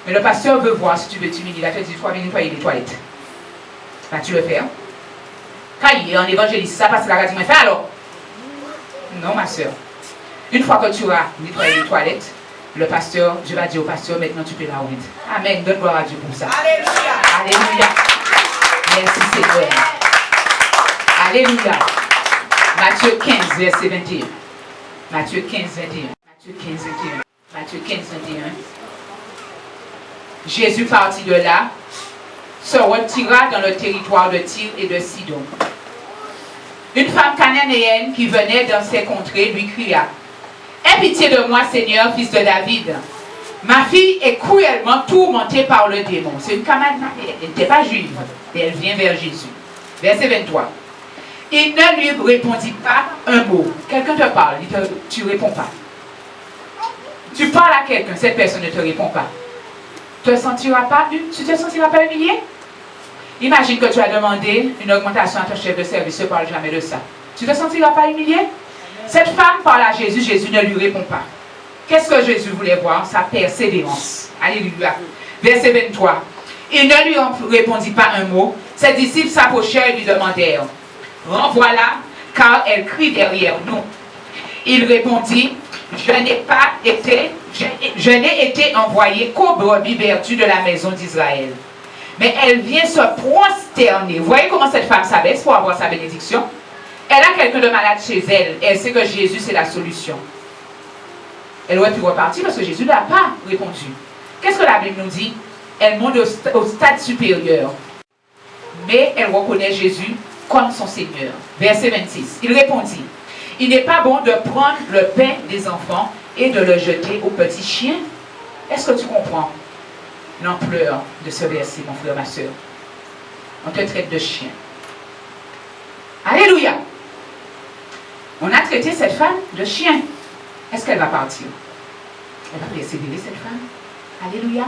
Speaker 1: Mais le pasteur veut voir si tu veux t'humilier. Il va te dire, tu vas venir nettoyer les toilettes. Vas-tu le faire? Quand il est en évangéliste, ça passe la radio, mais fais alors. Non, ma soeur. Une fois que tu auras nettoyé les toilettes, le pasteur, Dieu va dire au pasteur, maintenant tu peux la rendre. Amen. Donne gloire à Dieu pour ça. Alléluia. Alléluia. Merci Seigneur. Alléluia. Matthieu 15, verset 21. Matthieu 15, 21. Matthieu 15, 21. Matthieu 15, 21. Jésus partit de là, se retira dans le territoire de Tyr et de Sidon. Une femme cananéenne qui venait dans ces contrées lui cria, « Aie pitié de moi, Seigneur, fils de David. Ma fille est cruellement tourmentée par le démon. » C'est une Cananéenne, elle n'était pas juive, et elle vient vers Jésus. Verset 23. Il ne lui répondit pas un mot. Quelqu'un te parle, tu ne réponds pas. Tu parles à quelqu'un, cette personne ne te répond pas. Tu ne te sentiras pas humilié? Imagine que tu as demandé une augmentation à ton chef de service, ne parle jamais de ça. Tu ne te sentiras pas humilié? Cette femme parle à Jésus, Jésus ne lui répond pas. Qu'est-ce que Jésus voulait voir? Sa persévérance. Alléluia. Verset 23. Il ne lui répondit pas un mot. Ses disciples s'approchèrent et lui demandèrent, « Renvoie-la, car elle crie derrière nous. » Il répondit, « Je n'ai été envoyé qu'aux brebis perdues de la maison d'Israël. » Mais elle vient se prosterner. Vous voyez comment cette femme s'abaisse pour avoir sa bénédiction? Elle a quelqu'un de malade chez elle. Elle sait que Jésus, c'est la solution. Elle aurait pu repartir parce que Jésus n'a pas répondu. Qu'est-ce que la Bible nous dit? Elle monte au stade supérieur. Mais elle reconnaît Jésus comme son Seigneur. Verset 26. Il répondit, « Il n'est pas bon de prendre le pain des enfants et de le jeter aux petits chiens. » Est-ce que tu comprends l'ampleur de ce verset, mon frère, ma soeur? On te traite de chien. Alléluia. On a traité cette femme de chien. Est-ce qu'elle va partir? Elle va persévérer, cette femme. Alléluia.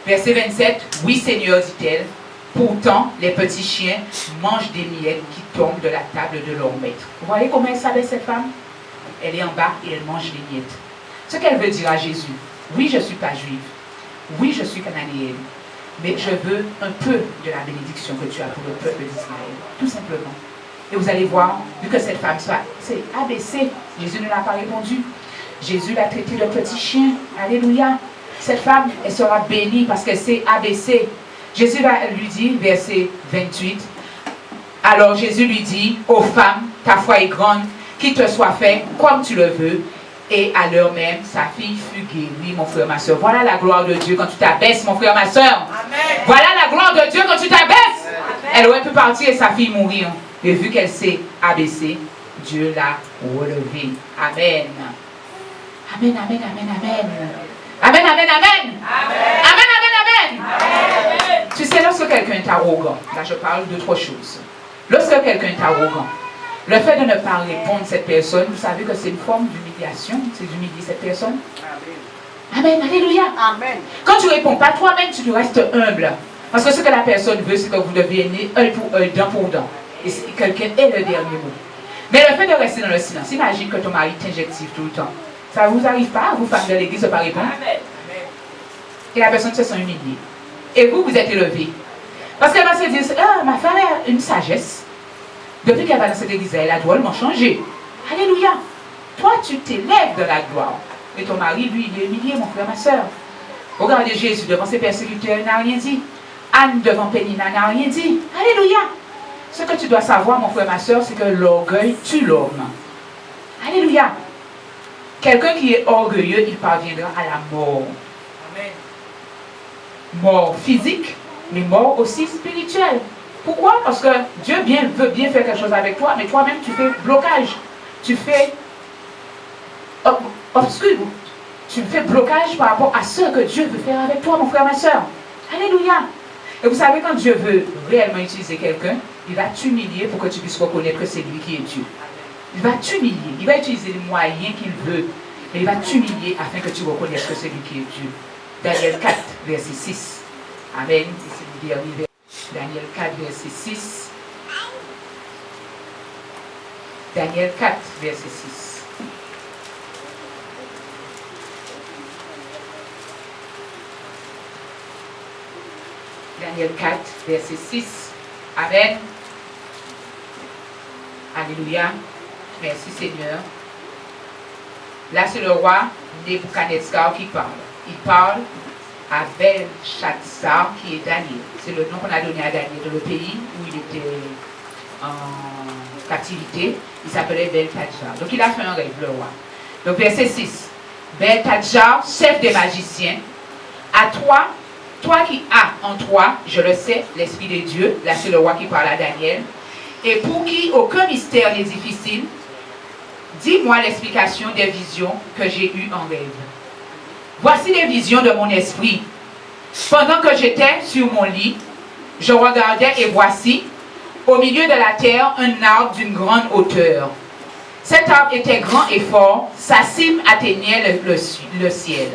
Speaker 1: Verset 27. Oui, Seigneur, dit-elle. Pourtant, les petits chiens mangent des miettes qui tombent de la table de leur maître. Vous voyez comment elle savait, cette femme? Elle est en bas et elle mange les miettes. Ce qu'elle veut dire à Jésus, oui, je ne suis pas juive. Oui, je suis cananéenne. Mais je veux un peu de la bénédiction que tu as pour le peuple d'Israël. Tout simplement. Et vous allez voir, vu que cette femme c'est abaissée, Jésus ne l'a pas répondu. Jésus l'a traité de petit chien. Alléluia. Cette femme, elle sera bénie parce qu'elle s'est abaissée. Jésus lui dit, verset 28, alors Jésus lui dit, ô femme, ta foi est grande, qu'il te soit fait comme tu le veux. Et à l'heure même, sa fille fut guérie, mon frère, ma soeur. Voilà la gloire de Dieu quand tu t'abaisses, mon frère, ma soeur. Amen. Voilà la gloire de Dieu quand tu t'abaisses. Elle aurait pu partir et sa fille mourir. Mais vu qu'elle s'est abaissée, Dieu l'a relevée. Amen. Amen, amen, amen, amen. Amen, amen, amen. Amen, amen, amen, amen. Tu sais, lorsque quelqu'un est arrogant, là je parle de trois choses. Lorsque quelqu'un est arrogant, le fait de ne pas répondre à cette personne, vous savez que c'est une forme d'humiliation, c'est d'humilier cette personne. Amen. Amen, alléluia. Amen. Quand tu ne réponds pas, toi-même, tu restes humble. Parce que ce que la personne veut, c'est que vous deviez œil pour œil, dent pour dent. Et quelqu'un est le dernier mot. Mais le fait de rester dans le silence, imagine que ton mari t'injective tout le temps. Ça ne vous arrive pas, vous femmes de l'église, de ne pas répondre. Amen. Et la personne se sent humiliée. Et vous êtes élevé. Parce qu'elle va se dire, ah, ma femme a une sagesse. Depuis qu'elle va dans cette église, elle a drôlement changé. Alléluia. Toi, tu t'élèves de la gloire. Et ton mari, lui, il est humilié, mon frère, ma soeur. Regardez Jésus devant ses persécuteurs, il n'a rien dit. Anne devant Pénina n'a rien dit. Alléluia. Ce que tu dois savoir, mon frère, ma soeur, c'est que l'orgueil tue l'homme. Alléluia. Quelqu'un qui est orgueilleux, il parviendra à la mort. Amen. Mort physique, mais mort aussi spirituelle. Pourquoi? Parce que Dieu veut bien faire quelque chose avec toi, mais toi-même, tu fais blocage. Tu fais obscur. Tu fais blocage par rapport à ce que Dieu veut faire avec toi, mon frère, ma soeur. Alléluia. Et vous savez, quand Dieu veut réellement utiliser quelqu'un, il va t'humilier pour que tu puisses reconnaître que c'est lui qui est Dieu. Il va t'humilier. Il va utiliser les moyens qu'il veut. Mais il va t'humilier afin que tu reconnaisses que c'est lui qui est Dieu. Daniel 4, verset 6. Amen. C'est le dernier verset. Daniel 4, verset 6. Daniel 4, verset 6. Daniel 4, verset 6. Amen. Alléluia. Merci Seigneur. Là, c'est le roi Nebuchadnezzar qui parle. Il parle à Belshazzar, qui est Daniel. C'est le nom qu'on a donné à Daniel dans le pays où il était en captivité. Il s'appelait Beltadjar. Donc, il a fait un rêve, le roi. Donc, verset 6. Beltadjar, chef des magiciens, à toi qui as en toi, je le sais, l'Esprit de Dieu. Là, c'est le roi qui parle à Daniel. Et pour qui aucun mystère n'est difficile, dis-moi l'explication des visions que j'ai eues en rêve. Voici les visions de mon esprit. Pendant que j'étais sur mon lit, je regardais et voici, au milieu de la terre, un arbre d'une grande hauteur. Cet arbre était grand et fort, sa cime atteignait le ciel.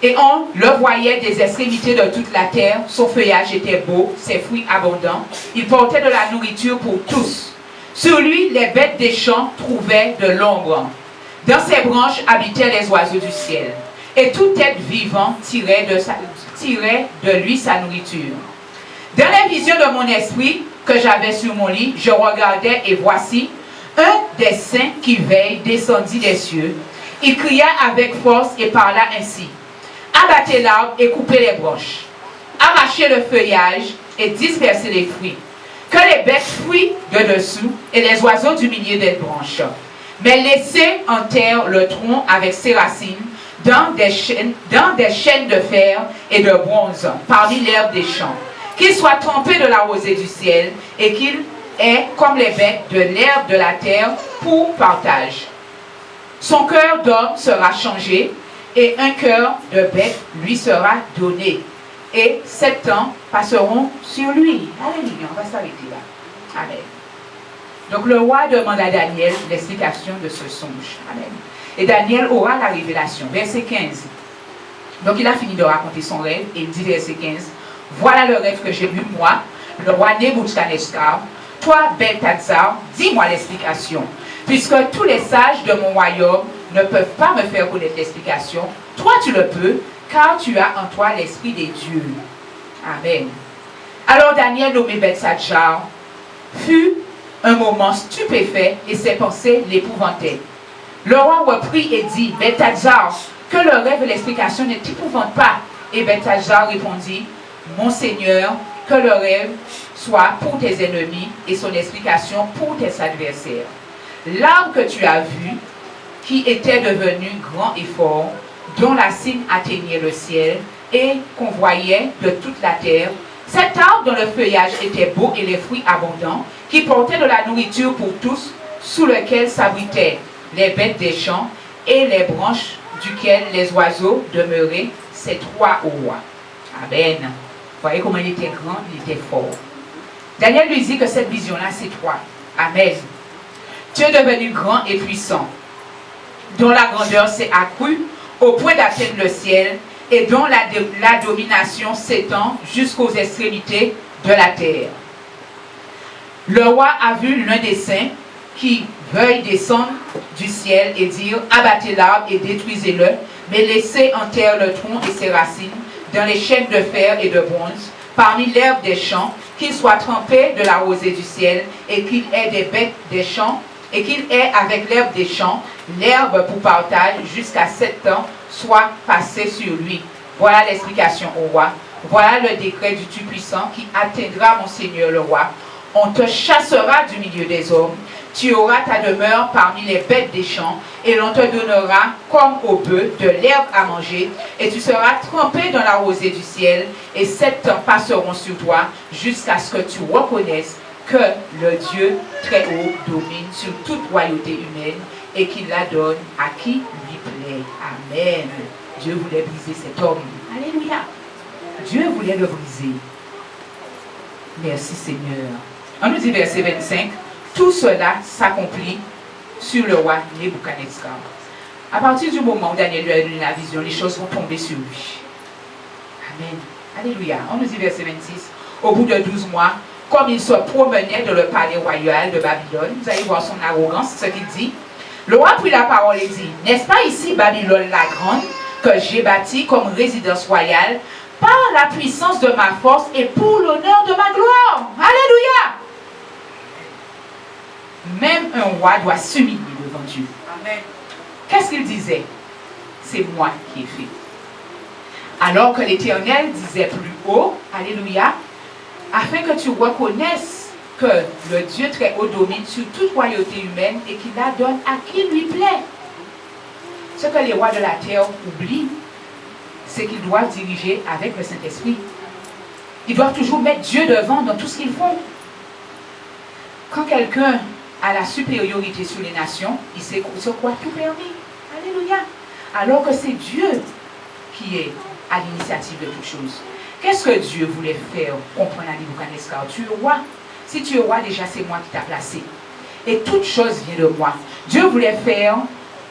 Speaker 1: Et on le voyait des extrémités de toute la terre, son feuillage était beau, ses fruits abondants, il portait de la nourriture pour tous. Sur lui, les bêtes des champs trouvaient de l'ombre. Dans ses branches habitaient les oiseaux du ciel. Et tout être vivant tirait de lui sa nourriture. Dans les visions de mon esprit que j'avais sur mon lit, je regardais et voici, un des saints qui veille descendit des cieux. Il cria avec force et parla ainsi. Abattez l'arbre et coupez les branches. Arrachez le feuillage et dispersez les fruits. Que les bêtes fuient de dessous et les oiseaux du milieu des branches. Mais laissez en terre le tronc avec ses racines dans des chaînes de fer et de bronze parmi l'herbe des champs. Qu'il soit trempé de la rosée du ciel et qu'il ait comme les bêtes de l'herbe de la terre pour partage. Son cœur d'homme sera changé et un cœur de bête lui sera donné. Et 7 ans passeront sur lui. Alléluia, on va s'arrêter là. Amen. Donc le roi demande à Daniel l'explication de ce songe. Amen. Et Daniel aura la révélation. Verset 15. Donc il a fini de raconter son rêve et il dit verset 15. Voilà le rêve que j'ai eu moi, le roi Nebuchadnezzar. Toi, Beltadjar, dis-moi l'explication. Puisque tous les sages de mon royaume ne peuvent pas me faire connaître l'explication, toi tu le peux, car tu as en toi l'esprit des dieux. Amen. Alors Daniel, nommé Beltadjar, fut un moment stupéfait et ses pensées l'épouvantaient. Le roi reprit et dit, Beltadjar, que le rêve et l'explication ne t'épouvantent pas. Et Beltadjar répondit, mon Seigneur, que le rêve soit pour tes ennemis et son explication pour tes adversaires. L'arbre que tu as vu, qui était devenu grand et fort, dont la cime atteignait le ciel et qu'on voyait de toute la terre, cet arbre dont le feuillage était beau et les fruits abondants, qui portait de la nourriture pour tous, sous lequel s'abritaient les bêtes des champs et les branches duquel les oiseaux demeuraient, ces 3 rois. Amen. Vous voyez comment il était grand, il était fort. Daniel lui dit que cette vision-là, c'est toi. Amen. Tu es devenu grand et puissant, dont la grandeur s'est accrue au point d'atteindre le ciel et dont la domination s'étend jusqu'aux extrémités de la terre. Le roi a vu l'un des saints qui veuille descendre du ciel et dire « Abattez l'arbre et détruisez-le, mais laissez en terre le tronc et ses racines dans les chaînes de fer et de bronze parmi l'herbe des champs, qu'il soit trempé de la rosée du ciel, et qu'il ait des bêtes des champs, et qu'il ait avec l'herbe des champs, l'herbe pour partage, jusqu'à 7 ans, soit passé sur lui. Voilà l'explication au roi. Voilà le décret du Tout-Puissant qui atteindra mon Seigneur le roi. On te chassera du milieu des hommes. Tu auras ta demeure parmi les bêtes des champs, et l'on te donnera, comme au bœuf, de l'herbe à manger, et tu seras trempé dans la rosée du ciel, et 7 ans passeront sur toi, jusqu'à ce que tu reconnaisses que le Dieu très haut domine sur toute royauté humaine, et qu'il la donne à qui lui plaît. Amen. Dieu voulait briser cet homme. Alléluia. Dieu voulait le briser. Merci Seigneur. On nous dit verset 25. Tout cela s'accomplit sur le roi Nebuchadnezzar. À partir du moment où Daniel lui a donné la vision, les choses vont tomber sur lui. Amen. Alléluia. On nous dit verset 26. Au bout de 12 mois, comme il se promenait dans le palais royal de Babylone, vous allez voir son arrogance, ce qu'il dit. Le roi prit la parole et dit, n'est-ce pas ici Babylone la grande, que j'ai bâtie comme résidence royale, par la puissance de ma force et pour l'honneur de ma gloire. Alléluia. Même un roi doit s'humilier devant Dieu. Amen. Qu'est-ce qu'il disait? C'est moi qui ai fait. Alors que l'Éternel disait plus haut, alléluia, afin que tu reconnaisses que le Dieu très haut domine sur toute royauté humaine et qu'il la donne à qui lui plaît. Ce que les rois de la terre oublient, c'est qu'ils doivent diriger avec le Saint-Esprit. Ils doivent toujours mettre Dieu devant dans tout ce qu'ils font. Quand quelqu'un a la supériorité sur les nations, il se croit tout permis. Alléluia. Alors que c'est Dieu qui est à l'initiative de toutes choses. Qu'est-ce que Dieu voulait faire comprendre à Nebuchadnezzar? Tu es roi. Si tu es roi, déjà c'est moi qui t'ai placé. Et toute chose vient de moi. Dieu voulait faire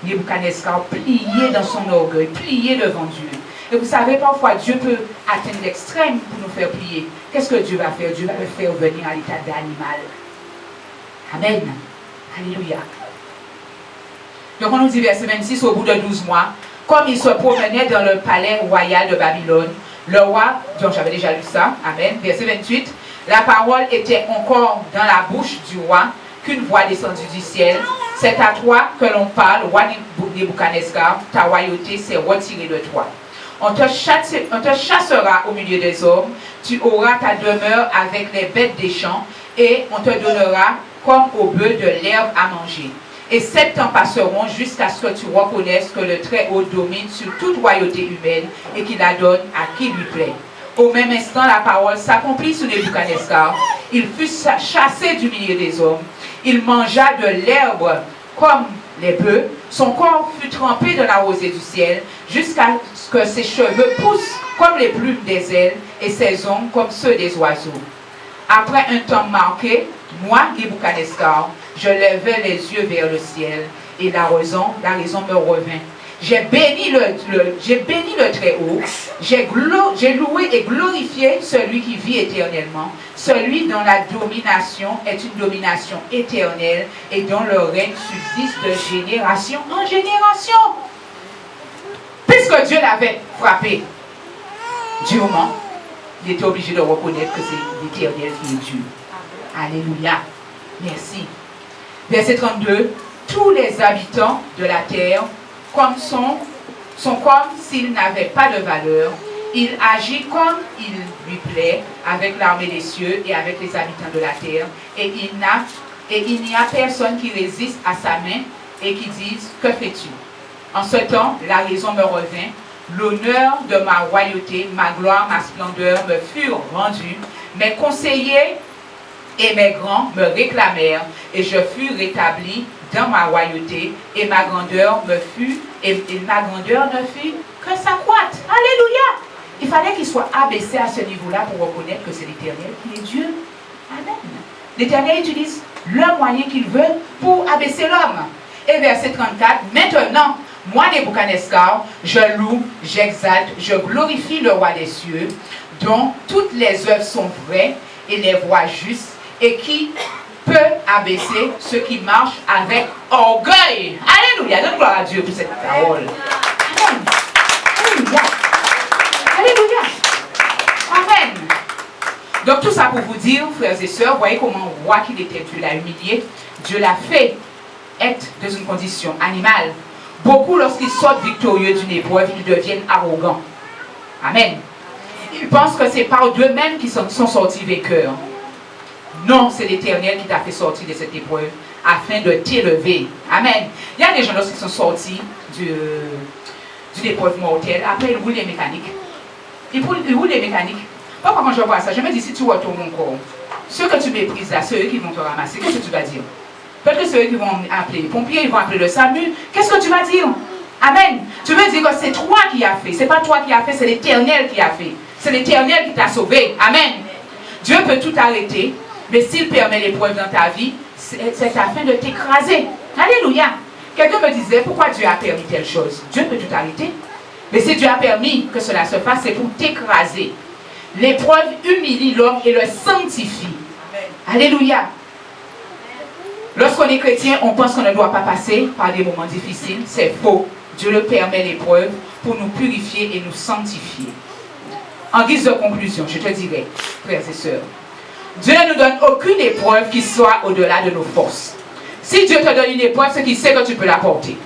Speaker 1: Nebuchadnezzar plier dans son orgueil, plier devant Dieu. Et vous savez, parfois, Dieu peut atteindre l'extrême pour nous faire plier. Qu'est-ce que Dieu va faire? Dieu va le faire venir à l'état d'animal. Amen. Alléluia. Donc on nous dit verset 26, au bout de 12 mois, comme il se promenait dans le palais royal de Babylone, le roi, donc j'avais déjà lu ça, amen, verset 28, la parole était encore dans la bouche du roi, qu'une voix descendue du ciel, c'est à toi que l'on parle, roi Nebuchadnezzar, ta royauté s'est retirée de toi. On te chassera au milieu des hommes, tu auras ta demeure avec les bêtes des champs, et on te donnera comme au bœuf de l'herbe à manger. Et 7 ans passeront jusqu'à ce que tu reconnaisses que le Très-Haut domine sur toute royauté humaine et qu'il la donne à qui lui plaît. Au même instant, la parole s'accomplit sur Nebuchadnezzar. Il fut chassé du milieu des hommes. Il mangea de l'herbe comme les bœufs. Son corps fut trempé dans la rosée du ciel jusqu'à ce que ses cheveux poussent comme les plumes des ailes et ses ongles comme ceux des oiseaux. Après un temps marqué, moi, Nebuchadnezzar, je levai les yeux vers le ciel et la raison me revint. J'ai béni le Très-Haut, j'ai loué et glorifié celui qui vit éternellement, celui dont la domination est une domination éternelle et dont le règne subsiste de génération en génération. Puisque Dieu l'avait frappé durement, il était obligé de reconnaître que c'est l'Éternel qui est Dieu. Alléluia. Merci. Verset 32. Tous les habitants de la terre sont comme s'ils n'avaient pas de valeur. Il agit comme il lui plaît avec l'armée des cieux et avec les habitants de la terre. Et il n'y a personne qui résiste à sa main et qui dise, que fais-tu? En ce temps, la raison me revint. L'honneur de ma royauté, ma gloire, ma splendeur me furent rendus. Mes conseillers et mes grands me réclamèrent et je fus rétabli dans ma royauté et ma grandeur ne fut que s'accroître. Alléluia. Il fallait qu'il soit abaissé à ce niveau-là pour reconnaître que c'est l'Éternel qui est Dieu. Amen. L'Éternel utilise le moyen qu'il veut pour abaisser l'homme. Et verset 34, maintenant, moi, Nebuchadnezzar, je loue, j'exalte, je glorifie le roi des cieux, dont toutes les œuvres sont vraies et les voies justes, et qui peut abaisser ceux qui marchent avec orgueil. Alléluia. Donne gloire à Dieu pour cette parole. Amen. Alléluia. Alléluia. Amen. Donc tout ça pour vous dire, frères et sœurs, voyez comment on voit qu'il était, Dieu l'a humilié, Dieu l'a fait être dans une condition animale. Beaucoup, lorsqu'ils sortent victorieux d'une épreuve, ils deviennent arrogants. Amen. Ils pensent que c'est par d'eux-mêmes qu'ils sont sortis vainqueurs. Non, c'est l'Éternel qui t'a fait sortir de cette épreuve afin de t'élever. Amen. Il y a des gens lorsqu'ils sont sortis d'une épreuve mortelle, après ils roulent les mécaniques. Ils roulent les mécaniques. Pourquoi quand je vois ça, je me dis, si tu retournes encore, ceux que tu méprises là, ceux qui vont te ramasser, qu'est-ce que tu vas dire? Peut-être que ceux qui vont appeler les pompiers, ils vont appeler le SAMU, qu'est-ce que tu vas dire? Amen. Tu veux dire que c'est toi qui as fait, c'est pas toi qui as fait, c'est l'Éternel qui a fait. C'est l'Éternel qui t'a sauvé. Amen. Dieu peut tout arrêter, mais s'il permet l'épreuve dans ta vie, c'est afin de t'écraser. Alléluia. Quelqu'un me disait, pourquoi Dieu a permis telle chose? Dieu peut tout arrêter. Mais si Dieu a permis que cela se fasse, c'est pour t'écraser. L'épreuve humilie l'homme et le sanctifie. Amen. Alléluia. Lorsqu'on est chrétien, on pense qu'on ne doit pas passer par des moments difficiles. C'est faux. Dieu le permet l'épreuve pour nous purifier et nous sanctifier. En guise de conclusion, je te dirai, frères et sœurs, Dieu ne nous donne aucune épreuve qui soit au-delà de nos forces. Si Dieu te donne une épreuve, c'est qu'il sait que tu peux la porter.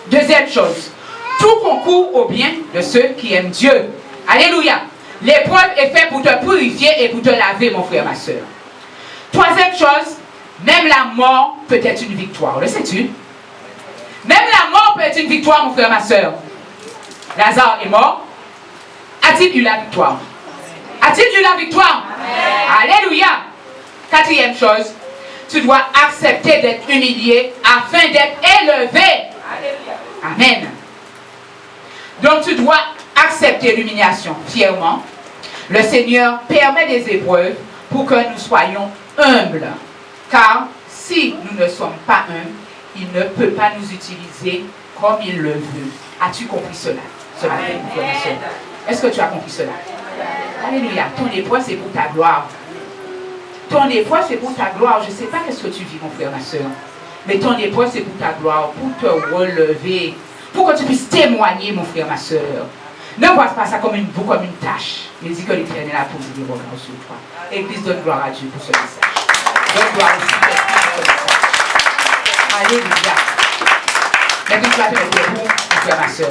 Speaker 1: Deuxième chose, tout concourt au bien de ceux qui aiment Dieu. Alléluia. L'épreuve est faite pour te purifier et pour te laver, mon frère, ma soeur. Troisième chose, même la mort peut être une victoire. Le sais-tu? Même la mort peut être une victoire, mon frère, ma soeur. Lazare est mort. A-t-il eu la victoire? A-t-il eu la victoire? Amen. Alléluia. Quatrième chose, tu dois accepter d'être humilié afin d'être élevé. Alléluia. Amen. Donc tu dois accepter l'humiliation fièrement. Le Seigneur permet des épreuves pour que nous soyons humbles. Car si nous ne sommes pas humbles, il ne peut pas nous utiliser comme il le veut. As-tu compris cela? Est-ce que tu as compris cela? Alléluia. Ton épreuve, c'est pour ta gloire. Ton épreuve, c'est pour ta gloire. Je ne sais pas qu'est-ce que tu vis, mon frère, ma soeur. Mais ton épreuve, c'est pour ta gloire, pour te relever, pour que tu puisses témoigner, mon frère, ma soeur. Ne vois pas ça comme une tâche. Mais dis que l'Éternel a posé des regards sur toi. Église, donne gloire à Dieu pour ce message. Donne gloire aussi pour ce message. Alléluia. Maintenant, tu vas te mettre debout, mon frère, ma soeur.